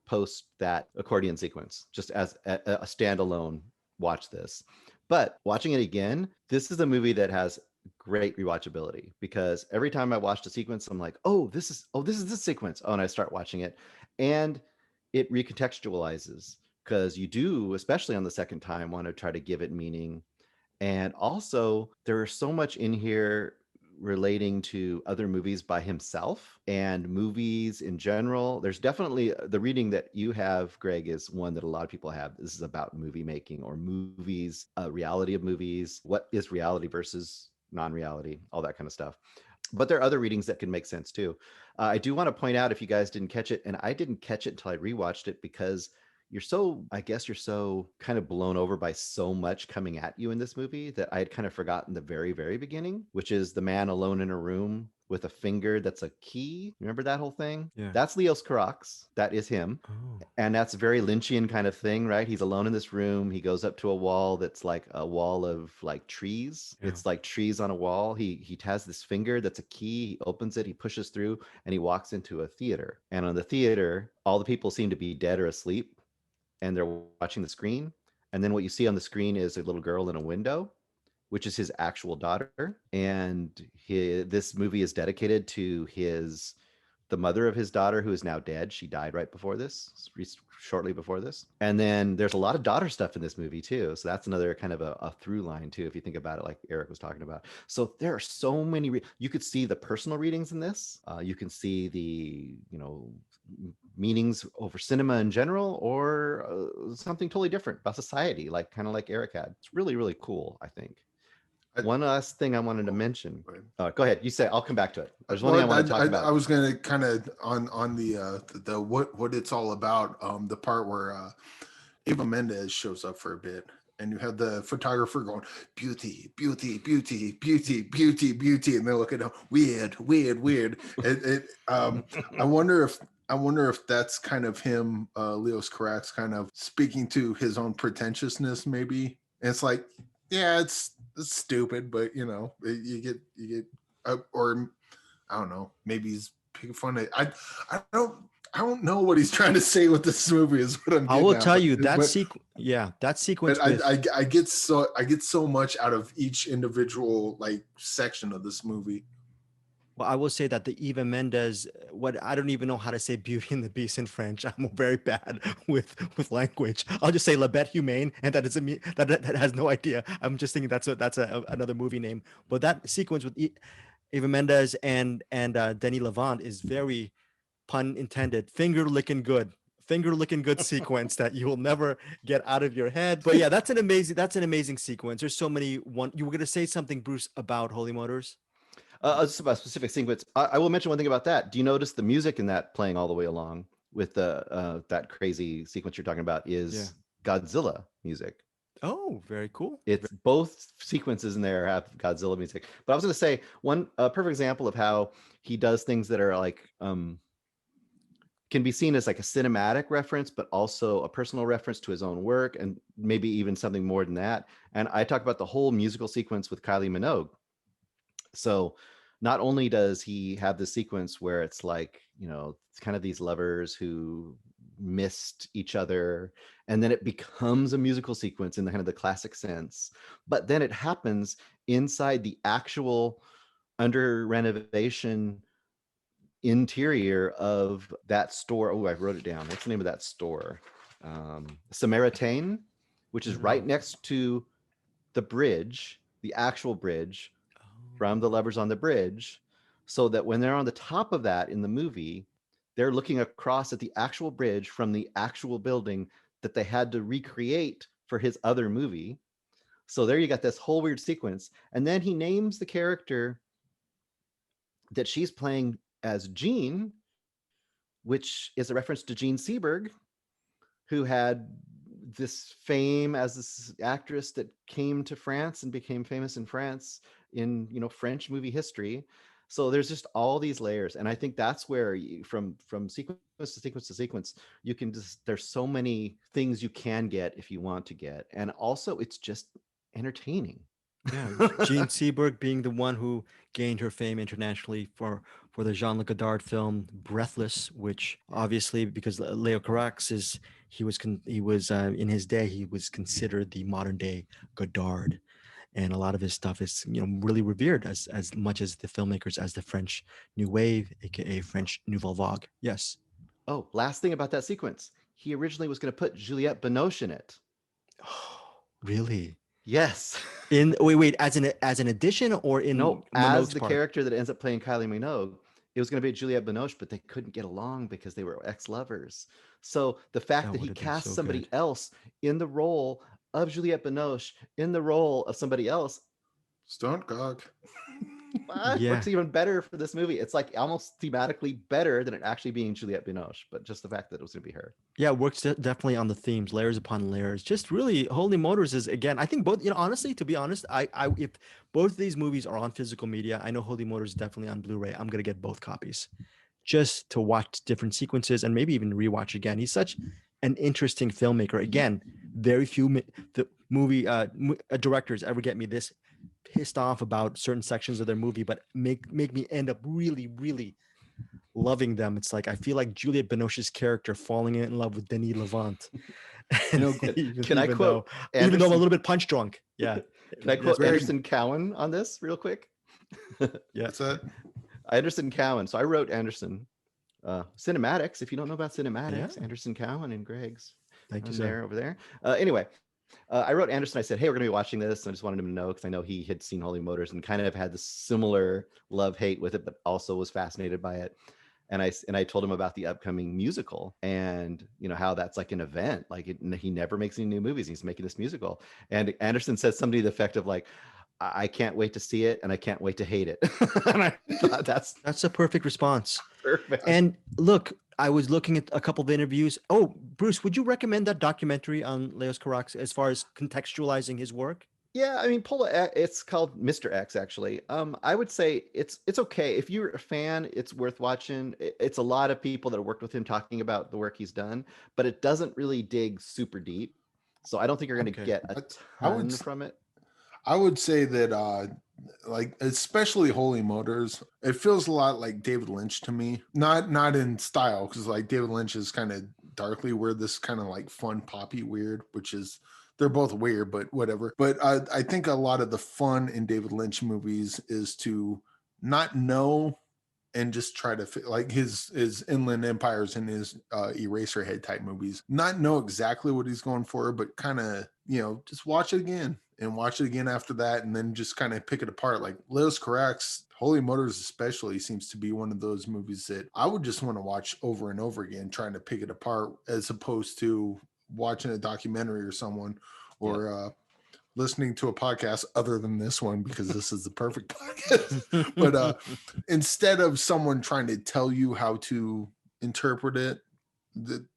post that accordion sequence just as a standalone. Watch this, but watching it again, this is a movie that has great rewatchability because every time I watched a sequence, I'm like, this is this sequence. Oh, and I start watching it, and it recontextualizes because you do, especially on the second time, want to try to give it meaning. And also, there's so much in here relating to other movies by himself and movies in general. There's definitely the reading that you have, Greg, is one that a lot of people have. This is about movie making or movies, reality of movies. What is reality versus non-reality, all that kind of stuff. But there are other readings that can make sense too. I do want to point out, if you guys didn't catch it, and I didn't catch it until I rewatched it because I guess you're so kind of blown over by so much coming at you in this movie that I had kind of forgotten the very, very beginning, which is the man alone in a room with a finger that's a key. Remember that whole thing? Yeah. That's Leos Carax. That is him. Oh. And that's a very Lynchian kind of thing, right? He's alone in this room. He goes up to a wall that's like a wall of like trees. Yeah. It's like trees on a wall. He has this finger that's a key. He opens it, he pushes through, and he walks into a theater. And on the theater, all the people seem to be dead or asleep, and they're watching the screen. And then what you see on the screen is a little girl in a window, which is his actual daughter. And this movie is dedicated to the mother of his daughter, who is now dead. She died right before this, shortly before this. And then there's a lot of daughter stuff in this movie too. So that's another kind of a through line too, if you think about it, like Eric was talking about. So there are so many, you could see the personal readings in this. You can see the, meanings over cinema in general, or something totally different about society, like kind of like Eric had. It's really, really cool, I think. One last thing I wanted to mention. Go ahead. You say. I'll come back to it. There's one thing I want to talk about. I was going to kind of on the what it's all about. The part where Eva Mendes shows up for a bit, and you have the photographer going, beauty, beauty, beauty, beauty, beauty, beauty, and they're looking at weird, weird, weird. I wonder if that's kind of him, Leos Carax, kind of speaking to his own pretentiousness, maybe. And it's like, yeah, it's stupid, but you get or I don't know, maybe he's picking fun of it. I don't know what he's trying to say with this movie is what I'm I will at, tell you that that sequence. I get so much out of each individual like section of this movie. Well, I will say that the Eva Mendes, I don't even know how to say Beauty and the Beast in French. I'm very bad with language. I'll just say La Bête Humaine, and that doesn't mean that has no idea. I'm just thinking that's another movie name. But that sequence with Eva Mendes and Denis Lavant is very, pun intended, finger licking good sequence that you will never get out of your head. But yeah, that's an amazing sequence. There's so many. You were gonna say something, Bruce, about HolyMotors? Just about a specific sequence. I will mention one thing about that. Do you notice the music in that playing all the way along with the that crazy sequence you're talking about is Godzilla music? Oh, very cool. It's both sequences in there have Godzilla music. But I was going to say one perfect example of how he does things that are like can be seen as like a cinematic reference, but also a personal reference to his own work, and maybe even something more than that. And I talk about the whole musical sequence with Kylie Minogue. So not only does he have this sequence where it's like, it's kind of these lovers who missed each other, and then it becomes a musical sequence in the kind of the classic sense, but then it happens inside the actual under renovation interior of that store. Oh, I wrote it down. What's the name of that store? Samaritain, which is right next to the bridge, the actual bridge from The Lovers on the Bridge, so that when they're on the top of that in the movie, they're looking across at the actual bridge from the actual building that they had to recreate for his other movie. So there you got this whole weird sequence. And then he names the character that she's playing as Jean, which is a reference to Jean Seberg, who had this fame as this actress that came to France and became famous in France in French movie history. So there's just all these layers, and I think that's where from sequence to sequence to sequence, you can there's so many things you can get if you want to get, and also it's just entertaining. Yeah, Jean Seberg being the one who gained her fame internationally for the Jean-Luc Godard film Breathless, which obviously, because Leo Carax in his day he was considered the modern day Godard, and a lot of his stuff is really revered as much as the filmmakers as the French New Wave, aka French Nouvelle Vague. Yes. Oh, last thing about that sequence, he originally was going to put Juliette Binoche in it. Oh, really? Yes. Wait, as an addition or in as the character that ends up playing Kylie Minogue, it was going to be Juliette Binoche, but they couldn't get along because they were ex-lovers. So the fact that he cast somebody else in the role of Juliette Binoche, in the role of somebody else, stunt cock. Yeah. works even better for this movie. It's like almost thematically better than it actually being Juliette Binoche, but just the fact that it was going to be her. Yeah, it works definitely on the themes, layers upon layers. Just really, Holy Motors is, again, I think both, honestly, to be honest, if both of these movies are on physical media, I know Holy Motors is definitely on Blu-ray. I'm gonna get both copies just to watch different sequences and maybe even rewatch again. He's such an interesting filmmaker. Again, very few the movie directors ever get me this pissed off about certain sections of their movie, but make me end up really, really loving them. It's like I feel like Juliette Binoche's character falling in love with Denis Lavant. And Can I quote even though I'm a Anderson? little bit punch drunk. Yeah. Can I That's quote very- Anderson Cowan on this real quick? Yeah. What's that? Anderson Cowan. So I wrote Anderson cinematics. If you don't know about cinematics, Yeah. Anderson Cowan and Greg's Thank you, on sir. there over there. Anyway, I wrote Anderson. I said, hey, we're going to be watching this. I just wanted him to know because I know he had seen Holy Motors and kind of had this similar love-hate with it, but also was fascinated by it. And I told him about the upcoming musical and how that's like an event. Like he never makes any new movies. He's making this musical. And Anderson said something to the effect of like, I can't wait to see it and I can't wait to hate it. And I thought That's a perfect response. perfect. And look, I was looking at a couple of interviews. Oh, Bruce, would you recommend that documentary on Leos Carax as far as contextualizing his work? Yeah, I mean, it's called Mr. X, actually. I would say it's okay. If you're a fan, it's worth watching. It's a lot of people that have worked with him talking about the work he's done, but it doesn't really dig super deep. So I don't think you're going to get a ton from it. I would say that like especially Holy Motors, it feels a lot like David Lynch to me. Not in style, because like David Lynch is kind of darkly weird, this kind of like fun poppy weird, which is they're both weird, but whatever. But I think a lot of the fun in David Lynch movies is to not know and just try to like his Inland Empires and his Eraserhead type movies, not know exactly what he's going for, but kind of just watch it again and watch it again after that, and then just kind of pick it apart. Like Leos Carax, Holy Motors especially seems to be one of those movies that I would just want to watch over and over again, trying to pick it apart, as opposed to watching a documentary or someone or listening to a podcast other than this one, because this is the perfect podcast. But instead of someone trying to tell you how to interpret it,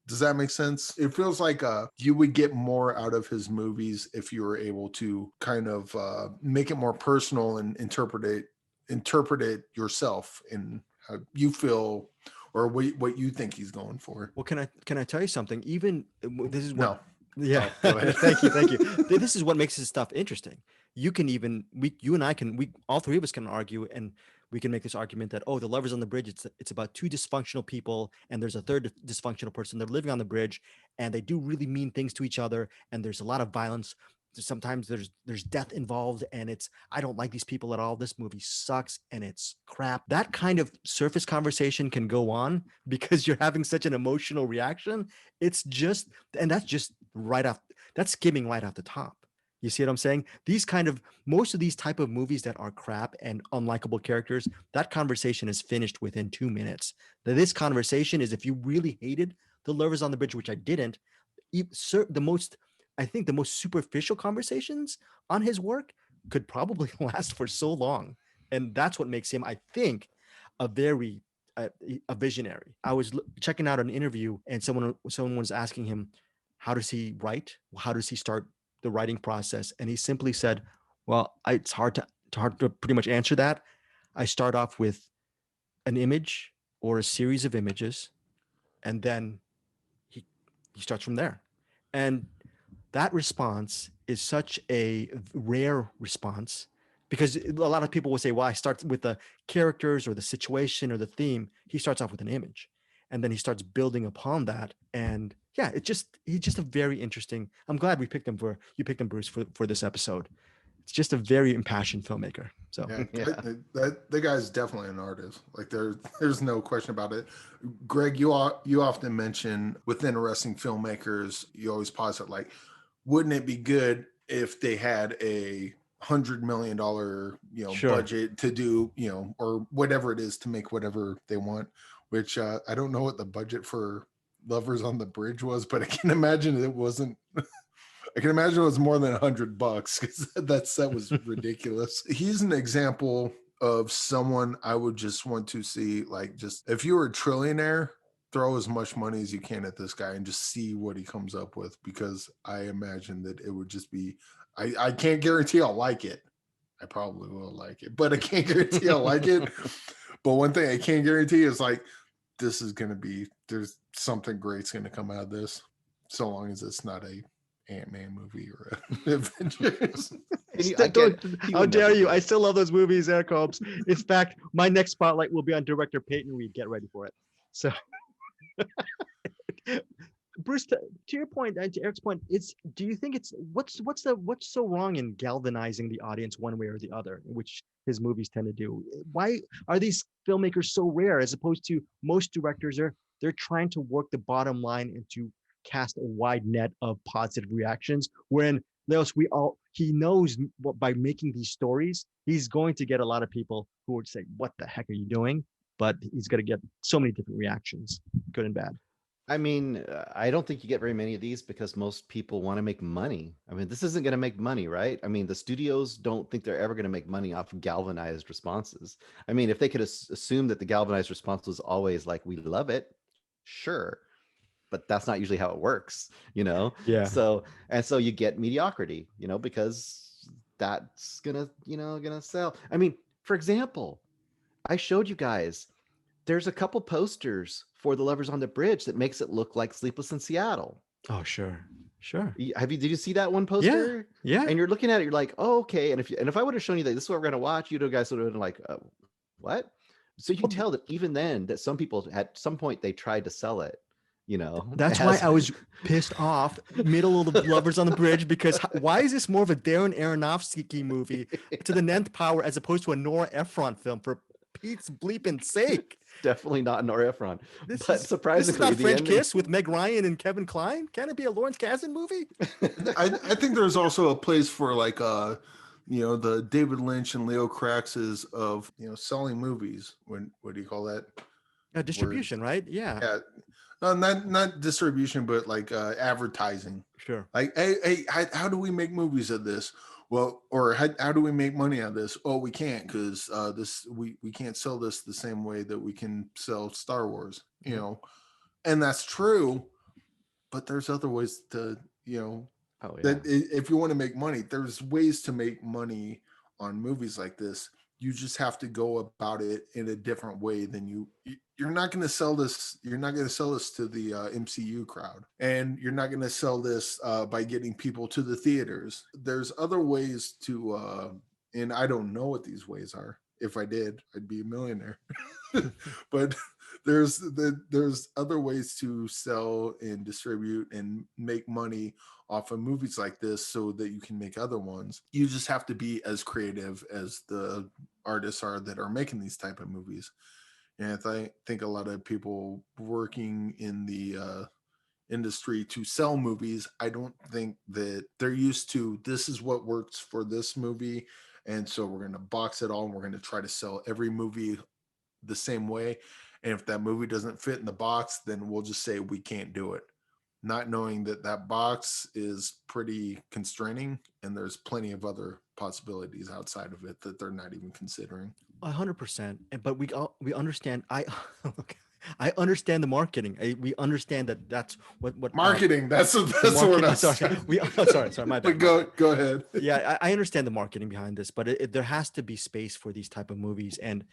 does that make sense? It feels like you would get more out of his movies if you were able to kind of make it more personal and interpret it yourself in how you feel or what you think he's going for. Well, can I tell you something? Even this is what. No. Yeah. Oh, go ahead. Thank you. This is what makes his stuff interesting. You can even you and I can all three of us can argue, and we can make this argument that The Lovers on the Bridge, it's about two dysfunctional people and there's a third dysfunctional person. They're living on the bridge and they do really mean things to each other, and there's a lot of violence. Sometimes there's death involved, and I don't like these people at all. This movie sucks and it's crap. That kind of surface conversation can go on because you're having such an emotional reaction. It's just, and that's just that's skimming right off the top. You see what I'm saying? Most of these type of movies that are crap and unlikable characters, that conversation is finished within 2 minutes. This conversation is, if you really hated The Lovers on the Bridge, which I didn't, I think the most superficial conversations on his work could probably last for so long. And that's what makes him, I think, a visionary. I was checking out an interview, and someone was asking him, how does he write? How does he start the writing process? And he simply said, well, it's hard to pretty much answer that. I start off with an image or a series of images, and then he starts from there. And that response is such a rare response, because a lot of people will say, well, I start with the characters or the situation or the theme. He starts off with an image, and then he starts building upon that. And yeah, he's just a very interesting. I'm glad you picked him, Bruce, for this episode. It's just a very impassioned filmmaker. So yeah. That guy's definitely an artist. Like there's no question about it. Greg, you often mention with interesting filmmakers, you always posit like, wouldn't it be good if they had a $100 million Sure. budget to do or whatever it is to make whatever they want, which I don't know what the budget for Lovers on the Bridge was, but I can imagine it wasn't. I can imagine it was more than $100 because that set was ridiculous. He's an example of someone I would just want to see, like, just if you were a trillionaire, throw as much money as you can at this guy and just see what he comes up with, because I imagine that it would just be, I can't guarantee I'll like it. I probably will like it, but I can't guarantee I'll like it. But one thing I can guarantee is, like, this is going to be, there's something great's going to come out of this, so long as it's not a Ant-Man movie or Avengers. How dare you? I still love those movies, Eric Holmes. In fact, my next spotlight will be on director Peyton Reed. Get ready for it. So, Bruce, to your point, and to Eric's point, do you think it's what's so wrong in galvanizing the audience one way or the other, which his movies tend to do? Why are these filmmakers so rare, as opposed to most directors they're trying to work the bottom line and to cast a wide net of positive reactions? When Leos, he knows by making these stories, he's going to get a lot of people who would say, "What the heck are you doing?" But he's going to get so many different reactions, good and bad. I mean, I don't think you get very many of these because most people want to make money. I mean, this isn't going to make money, right? I mean, the studios don't think they're ever going to make money off of galvanized responses. I mean, if they could assume that the galvanized response was always like, we love it, sure. But that's not usually how it works, you know? Yeah. So you get mediocrity, you know, because that's gonna sell. I mean, for example, I showed you guys, there's a couple posters for The Lovers on the Bridge that makes it look like Sleepless in Seattle. Oh, sure. Did you see that one poster? Yeah. And you're looking at it, you're like, oh, okay. And if I would have shown you that this is what we're gonna watch, you guys would have been like, what? So you can tell that even then, that some people at some point they tried to sell it. You know, that's why I was pissed off middle of The Lovers on the Bridge, because why is this more of a Darren Aronofsky movie to the nth power as opposed to a Nora Ephron film, for Pete's bleeping sake? Definitely not Nora Ephron. Surprisingly, this is not French Kiss with Meg Ryan and Kevin Kline. Can it be a Lawrence Kasdan movie? I think there's also a place for, like, the David Lynch and Leo Carax's of, selling movies. What do you call that? Distribution, right? Yeah. No, not distribution, but like advertising. Sure. Like, hey, how do we make movies of this? Well, or how do we make money on this? Oh, we can't, because we can't sell this the same way that we can sell Star Wars, and that's true. But there's other ways to, that if you want to make money, there's ways to make money on movies like this. You just have to go about it in a different way than you're not going to sell this. You're not going to sell this to the MCU crowd, and you're not going to sell this by getting people to the theaters. There's other ways to, and I don't know what these ways are. If I did, I'd be a millionaire. But there's other ways to sell and distribute and make money off of movies like this, so that you can make other ones. You just have to be as creative as the artists are that are making these type of movies. And I think a lot of people working in the industry to sell movies, I don't think that they're used to, this is what works for this movie, and so we're going to box it all and we're going to try to sell every movie the same way. And if that movie doesn't fit in the box, then we'll just say we can't do it, not knowing that box is pretty constraining and there's plenty of other possibilities outside of it that they're not even considering. 100%. But we understand. I understand the marketing. We understand that's what marketing. That's what I'm sorry. My bad. Go ahead. Yeah, I understand the marketing behind this, but there has to be space for these type of movies. And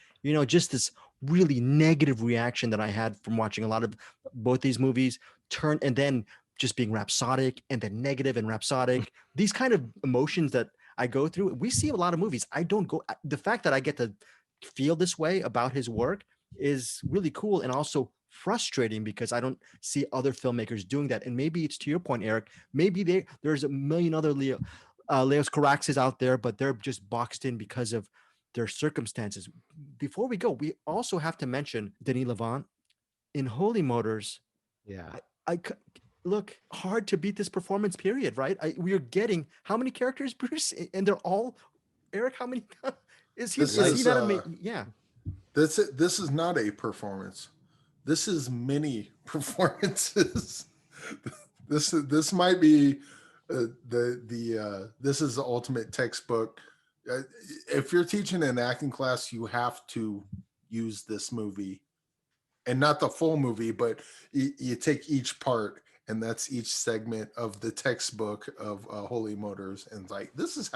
just this really negative reaction that I had from watching a lot of both these movies and then just being rhapsodic and then negative and rhapsodic. These kind of emotions that I go through, we see a lot of movies. The fact that I get to feel this way about his work is really cool and also frustrating, because I don't see other filmmakers doing that. And maybe it's to your point, Eric, maybe there's a million other Leos Caraxes out there, but they're just boxed in because of their circumstances. Before we go, we also have to mention Denis Lavant in HolyMotors. Yeah. I look, hard to beat this performance, period, right? We are getting how many characters, Bruce? And they're all, Eric, how many? Is he that? Yeah. This is not a performance. This is many performances. This might be this is the ultimate textbook if you're teaching an acting class, you have to use this movie, and not the full movie, but you take each part, and that's each segment of the textbook of HolyMotors, and like this is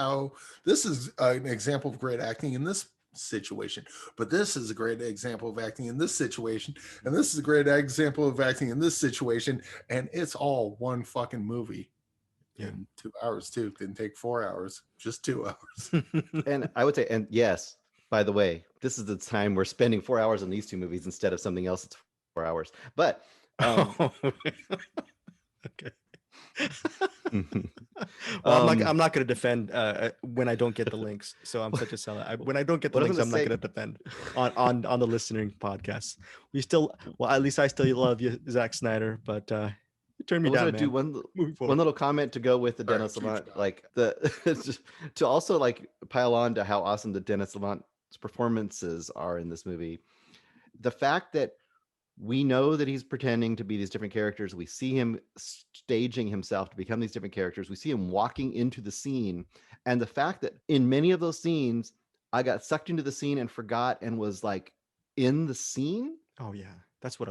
an example of great acting in this situation, but this is a great example of acting in this situation, and this is a great example of acting in this situation, and it's all one fucking movie. Yeah. In 2 hours too. Didn't take 4 hours, just 2 hours. And I would say, and yes, by the way, this is the time we're spending 4 hours on these two movies instead of something else that's 4 hours. But Okay. Well, I'm not going to defend when I don't get the links. So I'm such a sellout. When I don't get the what I was links, I'm gonna not going to defend on the listening podcast. We still, well, at least I still love you, Zack Snyder, but you turned me I was down, gonna do man. one little comment to go with the All right, Denis keep it Lavant, going. like just to also like pile on to how awesome the Denis Lavant's performances are in this movie. The fact that we know that he's pretending to be these different characters. We see him staging himself to become these different characters. We see him walking into the scene. And the fact that in many of those scenes, I got sucked into the scene and forgot and was like in the scene. Oh yeah, that's what.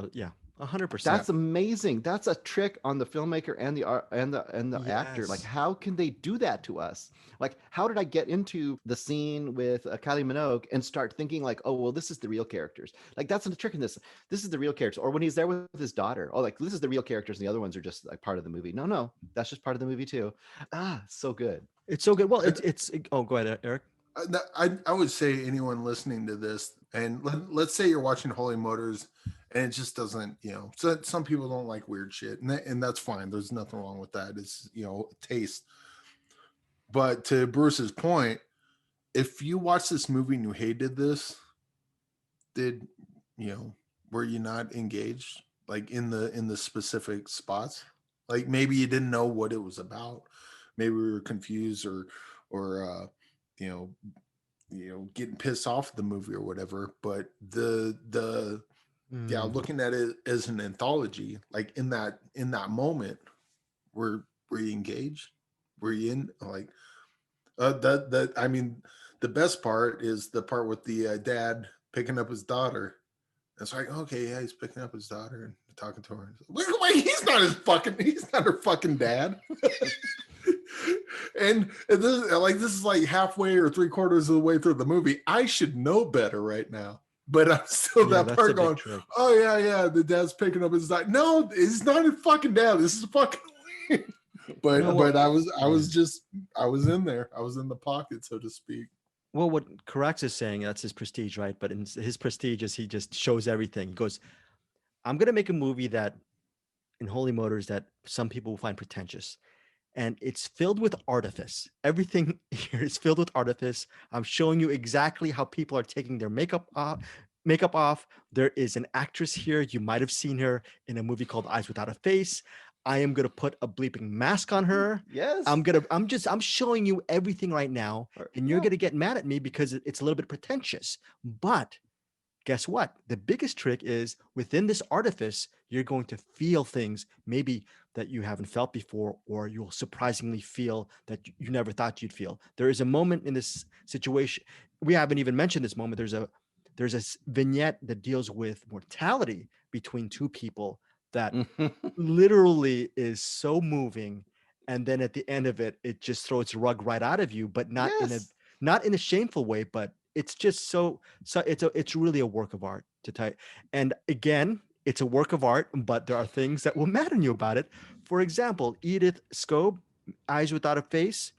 100%. That's amazing. That's a trick on the filmmaker and the actor. Like, Yes. how can they do that to us? Like, how did I get into the scene with Kylie Minogue and start thinking like, oh, well, this is the real characters. Like, that's the trick in this. This is the real characters. Or when he's there with his daughter, oh, like this is the real characters, and the other ones are just like part of the movie. No, that's just part of the movie too. So good. It's so good. Well, oh, go ahead, Eric. I would say anyone listening to this, and let's say you're watching HolyMotors, and it just doesn't, so some people don't like weird shit, and that's fine. There's nothing wrong with that. It's taste. But to Bruce's point, if you watch this movie and you hated this, were you not engaged like in the specific spots? Like maybe you didn't know what it was about. Maybe we were confused or getting pissed off at the movie or whatever. But looking at it as an anthology, like in that moment, were you engaged? Were you in like that? I mean, the best part is the part with the dad picking up his daughter. It's like, okay, yeah, he's picking up his daughter and talking to her. Wait, he's not her fucking dad. and this is like halfway or 3/4 of the way through the movie. I should know better right now, but I'm still that part going, oh yeah, the dad's picking up his daughter. No, it's not his fucking dad. This is fucking weird. But I was in there. I was in the pocket, so to speak. Well, what Carax is saying, that's his prestige, right? But in his prestige is he just shows everything. He goes, I'm going to make a movie that in HolyMotors that some people will find pretentious. And it's filled with artifice. Everything here is filled with artifice. I'm showing you exactly how people are taking their makeup off. There is an actress here. You might have seen her in a movie called Eyes Without a Face. I am going to put a bleeping mask on her. Yes. I'm showing you everything right now, and you're going to get mad at me because it's a little bit pretentious. But guess what? The biggest trick is within this artifice, you're going to feel things maybe that you haven't felt before, or you'll surprisingly feel that you never thought you'd feel. There is a moment in this situation. We haven't even mentioned this moment. There's a vignette that deals with mortality between two people that literally is so moving, and then at the end of it just throws the rug right out of you, but not in a shameful way, but it's just so it's really a work of art to type. And again, it's a work of art, but there are things that will madden you about it. For example, Edith Scobe, Eyes Without a Face.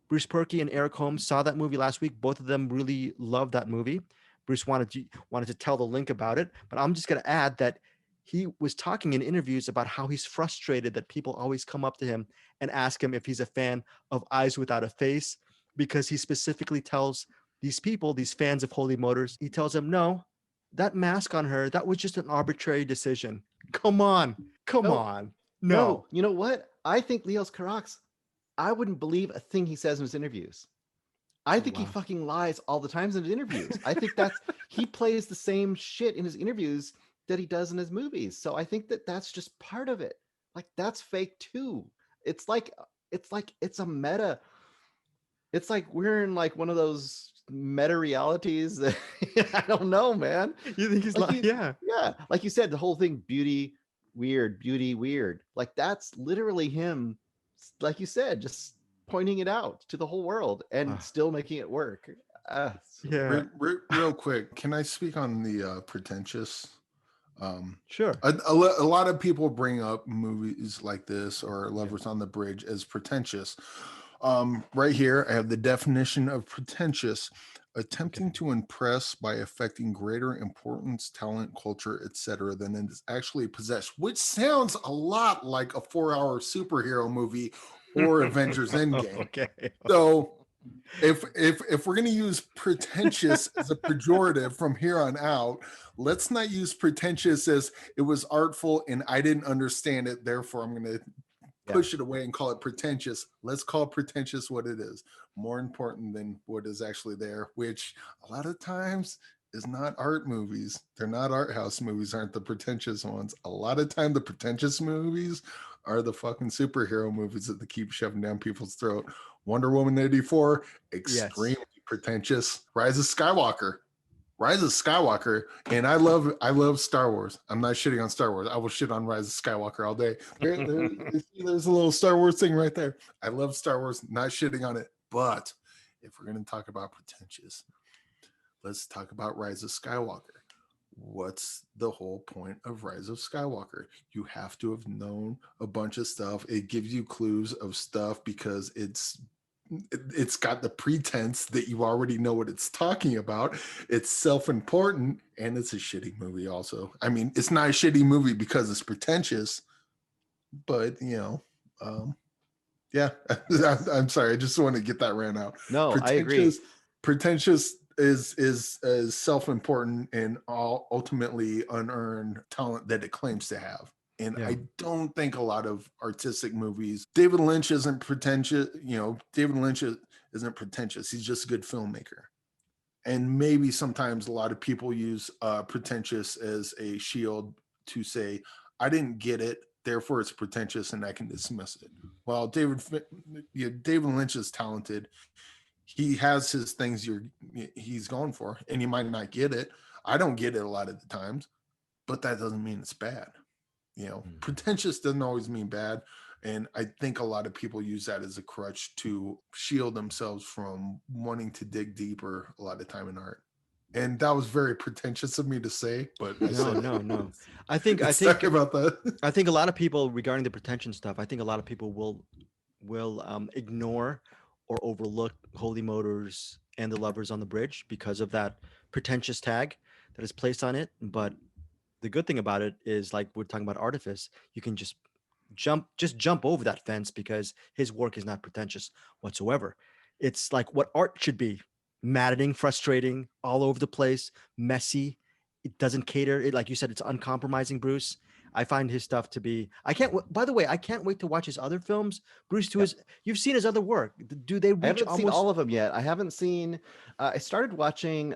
Bruce Purkey and Eric Holmes saw that movie last week. Both of them really loved that movie. Bruce wanted to tell the link about it, but I'm just going to add that he was talking in interviews about how he's frustrated that people always come up to him and ask him if he's a fan of Eyes Without a Face, because he specifically tells these people, these fans of HolyMotors, he tells them, no, that mask on her, that was just an arbitrary decision. Come on. No. You know what? I think Leos Carax, I wouldn't believe a thing he says in his interviews. I think he fucking lies all the times in his interviews. I think he plays the same shit in his interviews that he does in his movies. So I think that's just part of it. Like, that's fake too. It's a meta it's like we're in like one of those meta realities that I don't know, man. You think he's like, yeah. Yeah, like you said, the whole thing, beauty weird. Like that's literally him, like you said, just pointing it out to the whole world and still making it work. Yeah. Real quick, can I speak on the pretentious? Sure. A lot of people bring up movies like this or Lovers on the Bridge as pretentious. Right here, I have the definition of pretentious: attempting to impress by affecting greater importance, talent, culture, etc., than it is actually possessed, which sounds a lot like a 4-hour superhero movie or Avengers Endgame. Okay. So if we're going to use pretentious as a pejorative from here on out, let's not use pretentious as it was artful and I didn't understand it, therefore I'm going to push it away and call it pretentious. Let's call pretentious what it is, more important than what is actually there, which a lot of times is not art movies. They're not art house movies, aren't the pretentious ones. A lot of time the pretentious movies are the fucking superhero movies that they keep shoving down people's throat. Wonder Woman 84, extremely pretentious. Rise of Skywalker, and I love Star Wars. I'm not shitting on Star Wars. I will shit on Rise of Skywalker all day. There's a little Star Wars thing right there. I love Star Wars, not shitting on it. But if we're going to talk about pretentious, let's talk about Rise of Skywalker. What's the whole point of Rise of Skywalker? You have to have known a bunch of stuff. It gives you clues of stuff because it's got the pretense that you already know what it's talking about. It's self-important, and it's a shitty movie also. I mean, it's not a shitty movie because it's pretentious, but yeah. I'm sorry, I just want to get that rant out. No, I agree. Pretentious is self-important and all ultimately unearned talent that it claims to have. And I don't think a lot of artistic movies, David Lynch isn't pretentious. David Lynch isn't pretentious. He's just a good filmmaker. And maybe sometimes a lot of people use pretentious as a shield to say, I didn't get it, therefore it's pretentious and I can dismiss it. Well, David Lynch is talented. He has his things he's going for, and you might not get it. I don't get it a lot of the times, but that doesn't mean it's bad. Pretentious doesn't always mean bad. And I think a lot of people use that as a crutch to shield themselves from wanting to dig deeper a lot of time in art. And that was very pretentious of me to say, but no. I think sorry about that. I think a lot of people, regarding the pretension stuff, I think a lot of people will ignore or overlook HolyMotors and the Lovers on the Bridge because of that pretentious tag that is placed on it. But the good thing about it is, like we're talking about artifice, you can just jump over that fence because his work is not pretentious whatsoever. It's like what art should be: maddening, frustrating, all over the place, messy. It doesn't cater. It, like you said, it's uncompromising, Bruce. I find his stuff to be. By the way, I can't wait to watch his other films. Bruce, you've seen his other work. Do they reach I haven't seen all of them yet. I haven't seen. I started watching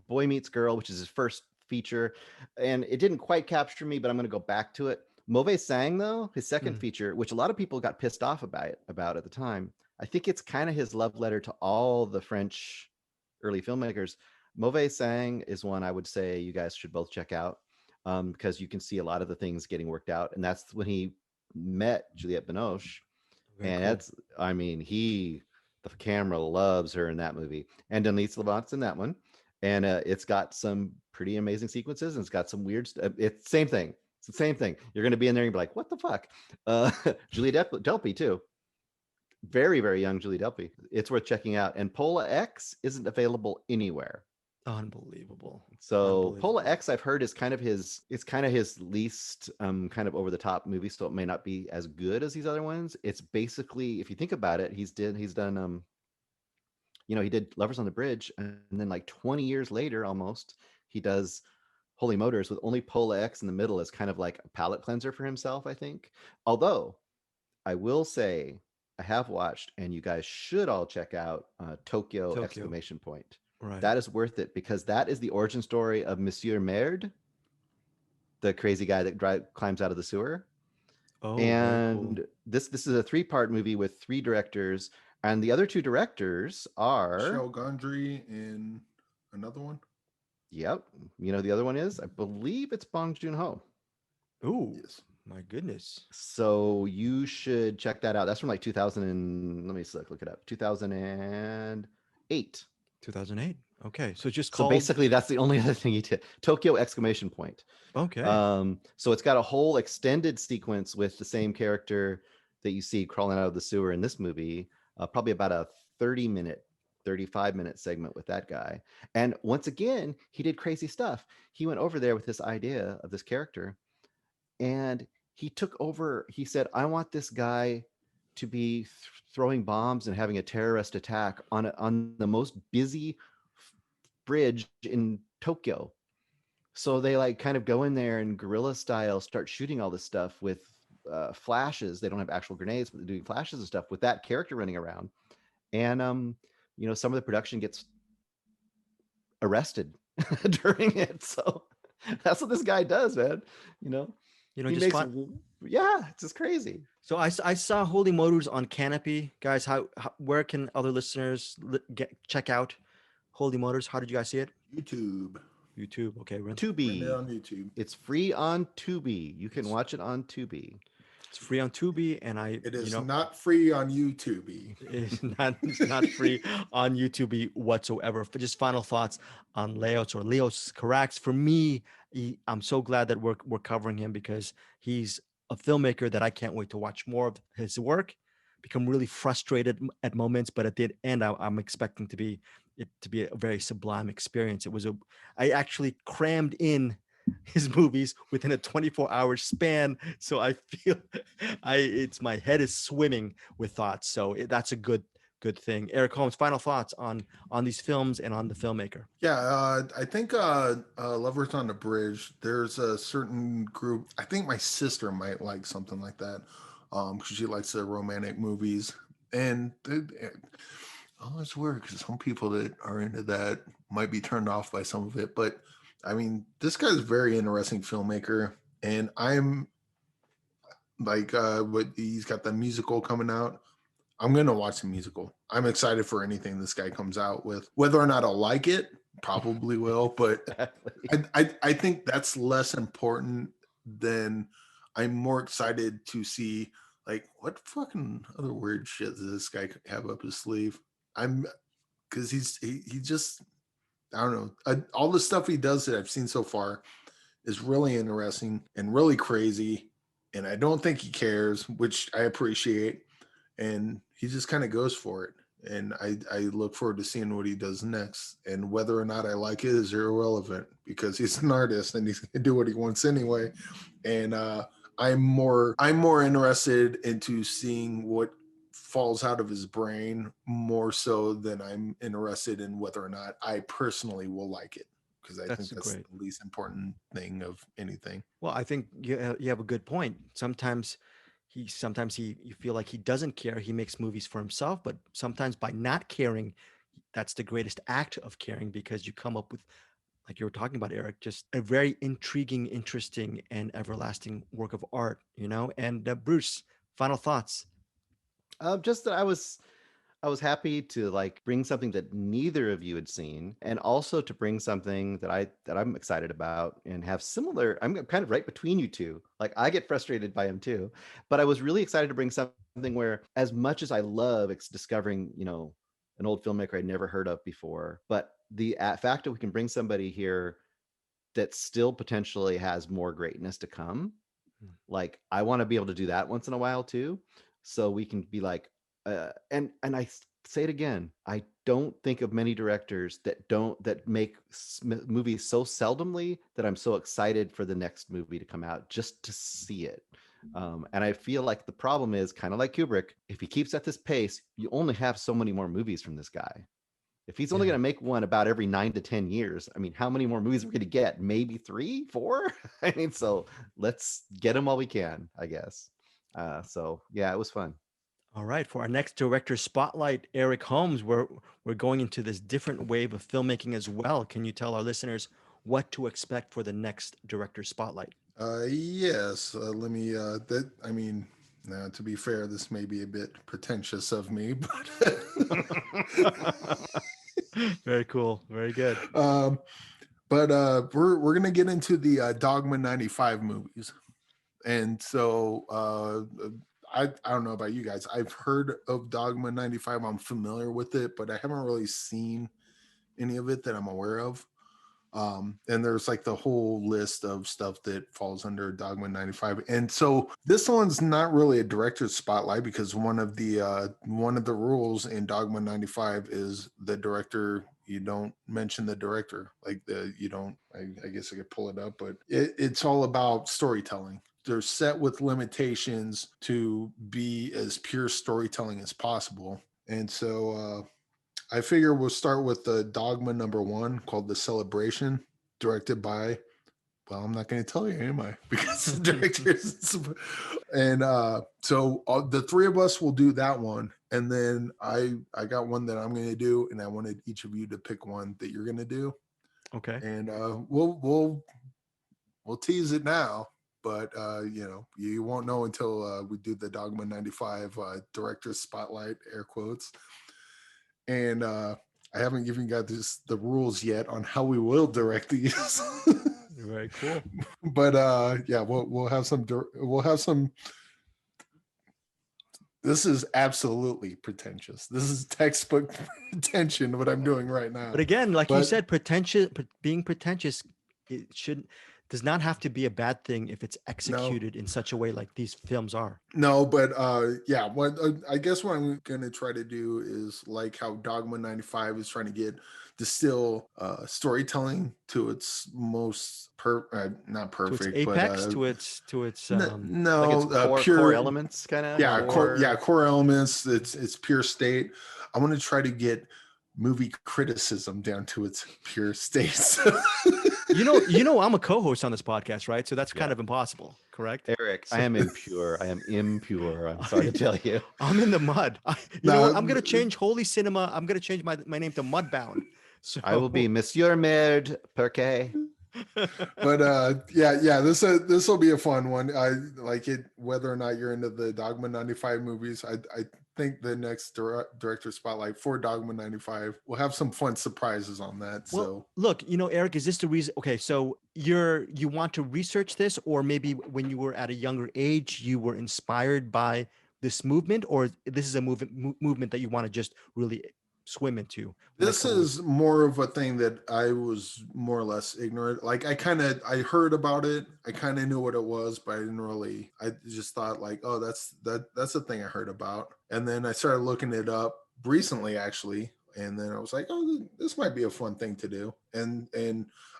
Boy Meets Girl, which is his first feature, and it didn't quite capture me, but I'm going to go back to it. Mauvais Sang, though, his second feature, which a lot of people got pissed off about at the time. I think it's kind of his love letter to all the French early filmmakers. Mauvais Sang is one I would say you guys should both check out, because you can see a lot of the things getting worked out. And that's when he met Juliette Binoche. And cool. The camera loves her in that movie. And Denis Lavant's in that one. And it's got some pretty amazing sequences, and it's got some weird stuff. It's the same thing. It's the same thing. You're going to be in there and be like, what the fuck? Julie Delpy, too. Very, very young Julie Delpy. It's worth checking out. And Pola X isn't available anywhere. Unbelievable. So Pola X, I've heard, is kind of his least kind of over the top movie, so it may not be as good as these other ones. It's basically, if you think about it, he's done he did Lovers on the Bridge, and then like 20 years later almost, he does HolyMotors with only Pola X in the middle as kind of like a palate cleanser for himself, I think. Although I will say I have watched, and you guys should all check out Tokyo! Exclamation point. Right. That is worth it, because that is the origin story of Monsieur Merde, the crazy guy that climbs out of the sewer. Oh, and cool. This is a 3-part movie with 3 directors. And the other two directors are, Michel Gondry and another one. yep, you know the other one is, I believe it's Bong Joon-ho. Ooh, Yes. my goodness. So you should check that out. That's from like 2000 and let me look it up. 2008. 2008. Okay, so just So called. basically, that's the only other thing he did. Tokyo exclamation point. Okay. So it's got a whole extended sequence with the same character that you see crawling out of the sewer in this movie. Probably about a 30-minute, 35-minute segment with that guy. And once again, he did crazy stuff. He went over there with this idea of this character, and he took over. He said, "I want this guy to be throwing bombs and having a terrorist attack on the most busy bridge in Tokyo." So they like kind of go in there and guerrilla style start shooting all this stuff with flashes. They don't have actual grenades, but they're doing flashes and stuff with that character running around. And some of the production gets arrested during it. So that's what this guy does, man. You know, he Just makes fun. yeah, it's just crazy. So I saw HolyMotors on Canopy, guys. Where can other listeners check out HolyMotors? How did you guys see it? YouTube. YouTube. Okay, Rented Tubi. on YouTube. It's free on Tubi. You can watch it on Tubi. it's free on Tubi, and It is not free on YouTube. it's not free on YouTube whatsoever. For just final thoughts on Leos Carax. For me, I'm so glad that we're covering him because he's a filmmaker that I can't wait to watch more of his work. Become really frustrated at moments, but at the end, I'm expecting it to be a very sublime experience. I actually crammed in his movies within a 24-hour span, so I feel my head is swimming with thoughts. So that's a good thing. Eric Holmes, final thoughts on these films and on the filmmaker. Yeah, I think Lovers on the Bridge, there's a certain group. I think my sister might like something like that because she likes the romantic movies. And it's weird because some people that are into that might be turned off by some of it. But I mean, this guy's a very interesting filmmaker. And I'm like, he's got the musical coming out. I'm going to watch the musical. I'm excited for anything this guy comes out with. Whether or not I'll like it, probably will, but Exactly. I think that's less important than I'm more excited to see like what fucking other weird shit does this guy have up his sleeve. I'm because he just I don't know all the stuff he does that I've seen so far is really interesting and really crazy, and I don't think he cares, which I appreciate, and he just kind of goes for it. And I look forward to seeing what he does next. And whether or not I like it is irrelevant because he's an artist and he's gonna do what he wants anyway. And I'm more interested into seeing what falls out of his brain more so than I'm interested in whether or not I personally will like it. Because I think that's Great. the least important thing of anything. Well, I think you have a good point. Sometimes you feel like he doesn't care. He makes movies for himself, but sometimes by not caring, that's the greatest act of caring because you come up with, like you were talking about, Eric, just a very intriguing, interesting, and everlasting work of art. And Bruce, final thoughts. Just that I was happy to like bring something that neither of you had seen, and also to bring something that I'm excited about and have similar. I'm kind of right between you two. Like I get frustrated by him too, but I was really excited to bring something where, as much as I love discovering, an old filmmaker I'd never heard of before, but the fact that we can bring somebody here that still potentially has more greatness to come. Like I want to be able to do that once in a while too, so we can be like, and I say it again, I don't think of many directors that make movies so seldomly that I'm so excited for the next movie to come out just to see it. And I feel like the problem is kind of like Kubrick. If he keeps at this pace, you only have so many more movies from this guy. If he's only Yeah. going to make one about every 9 to 10 years, I mean, how many more movies are we going to get? Maybe 3, 4? I mean, so let's get them while we can, I guess. So yeah, it was fun. All right, for our next director spotlight, Eric Holmes, we're going into this different wave of filmmaking as well. Can you tell our listeners what to expect for the next director spotlight? Yes. Let me. That I mean, Now, to be fair, this may be a bit pretentious of me, but Very cool. Very good. We're gonna get into the Dogma 95 movies. And so I don't know about you guys. I've heard of Dogma 95. I'm familiar with it, but I haven't really seen any of it that I'm aware of. And there's like the whole list of stuff that falls under Dogma 95. And so this one's not really a director's spotlight because one of the rules in Dogma 95 is the director. You don't mention the director. Like you don't. I guess I could pull it up, but it's all about storytelling. They're set with limitations to be as pure storytelling as possible. And so I figure we'll start with the Dogma #1 called The Celebration, directed by, well, I'm not going to tell you, am I? Because the director is, and so the three of us will do that one. And then I got one that I'm going to do, and I wanted each of you to pick one that you're going to do. Okay. And we'll tease it now, but you won't know until we do the Dogma 95 director's spotlight, air quotes. And I haven't given you guys the rules yet on how we will direct these. Very cool. But we'll have some. This is absolutely pretentious. This is textbook pretension, what I'm doing right now. But again, like you said, being pretentious, it does not have to be a bad thing if it's executed in such a way like these films are. No, but I guess what I'm going to try to do is like how Dogma 95 is trying to distill storytelling to its most not perfect, to its apex, but to its like pure core elements, kind of. Core elements. It's pure state. I want to try to get movie criticism down to its pure state. You know, I'm a co-host on this podcast, right? So that's kind of impossible, correct? Eric, I am impure. I'm sorry to tell you. I'm in the mud. You know what? I'm going to change Holy Cinema. I'm going to change my name to Mudbound. So I will be Monsieur Merde Purkey. But this will be a fun one. I like it, whether or not you're into the Dogma 95 movies. I think the next director spotlight for Dogma 95 will have some fun surprises on that. Well, so look, Eric, is this the reason? Okay, so you want to research this, or maybe when you were at a younger age, you were inspired by this movement, or this is a movement that you want to just really swim into? This is more of a thing that I was more or less ignorant. Like I heard about it. I kind of knew what it was, but I just thought like, oh, that's the thing I heard about. And then I started looking it up recently, actually. And then I was like, oh, this might be a fun thing to do. And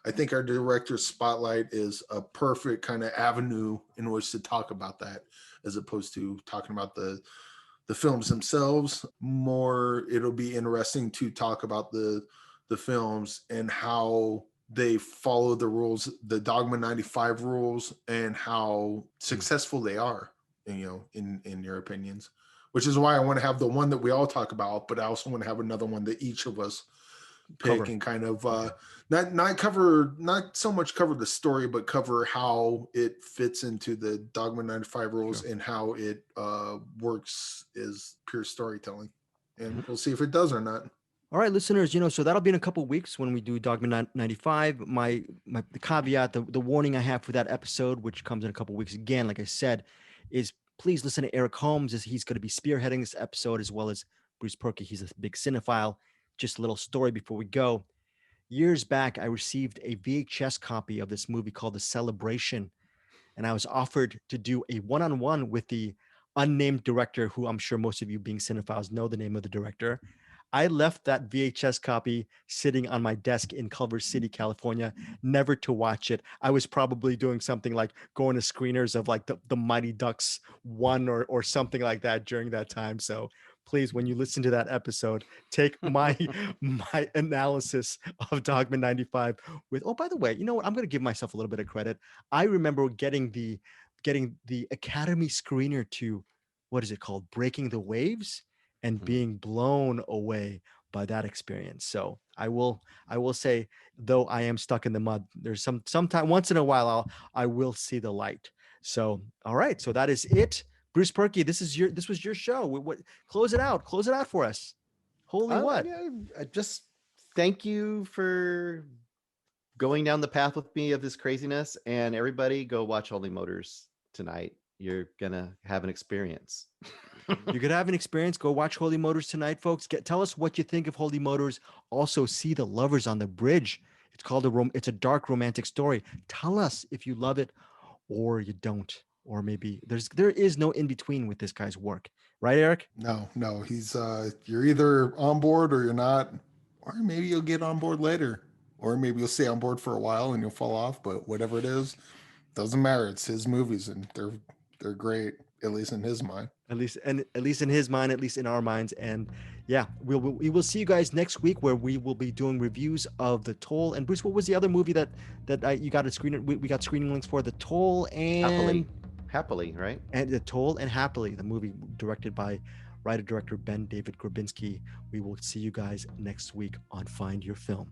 I think our director's spotlight is a perfect kind of avenue in which to talk about that, as opposed to talking about the films themselves. More, it'll be interesting to talk about the films and how they follow the rules, the Dogma 95 rules, and how successful they are, in your opinions. Which is why I want to have the one that we all talk about, but I also want to have another one that each of us pick and kind of not so much cover the story, but cover how it fits into the Dogma 95 rules and how it works as pure storytelling. And we'll see if it does or not. All right, listeners, so that'll be in a couple of weeks when we do Dogma 95. The caveat, the warning I have for that episode, which comes in a couple of weeks again, like I said, is please listen to Eric Holmes, as he's going to be spearheading this episode, as well as Bruce Purkey. He's a big cinephile. Just a little story before we go. Years back, I received a VHS copy of this movie called The Celebration, and I was offered to do a one-on-one with the unnamed director, who I'm sure most of you being cinephiles know the name of the director. I left that VHS copy sitting on my desk in Culver City, California, never to watch it. I was probably doing something like going to screeners of like the Mighty Ducks 1 or something like that during that time. So please, when you listen to that episode, take my analysis of Dogma 95 with, oh, by the way, you know what? I'm going to give myself a little bit of credit. I remember getting the Academy screener to, what is it called? Breaking the Waves, and being blown away by that experience. So I will say, though I am stuck in the mud, there's sometime once in a while I will see the light. So all right, so that is it Bruce Purkey, this was your show. What close it out for us. Holy what? Yeah, just thank you for going down the path with me of this craziness, and everybody go watch HolyMotors tonight. You're gonna have an experience. You're gonna have an experience. Go watch HolyMotors tonight, folks. Tell us what you think of HolyMotors. Also, see The Lovers on the Bridge. It's called it's a dark romantic story. Tell us if you love it or you don't, or maybe there is no in between with this guy's work, right, Eric? No, he's you're either on board or you're not, or maybe you'll get on board later, or maybe you'll stay on board for a while and you'll fall off. But whatever it is, doesn't matter. It's his movies, and they're great, at least in his mind. At least in his mind, at least in our minds. And yeah, we will see you guys next week, where we will be doing reviews of The Toll. And Bruce, what was the other movie that you got a screen? We got screening links for The Toll and Happily, right? And The Toll and Happily, the movie directed by writer-director Ben David Grabinski. We will see you guys next week on Find Your Film.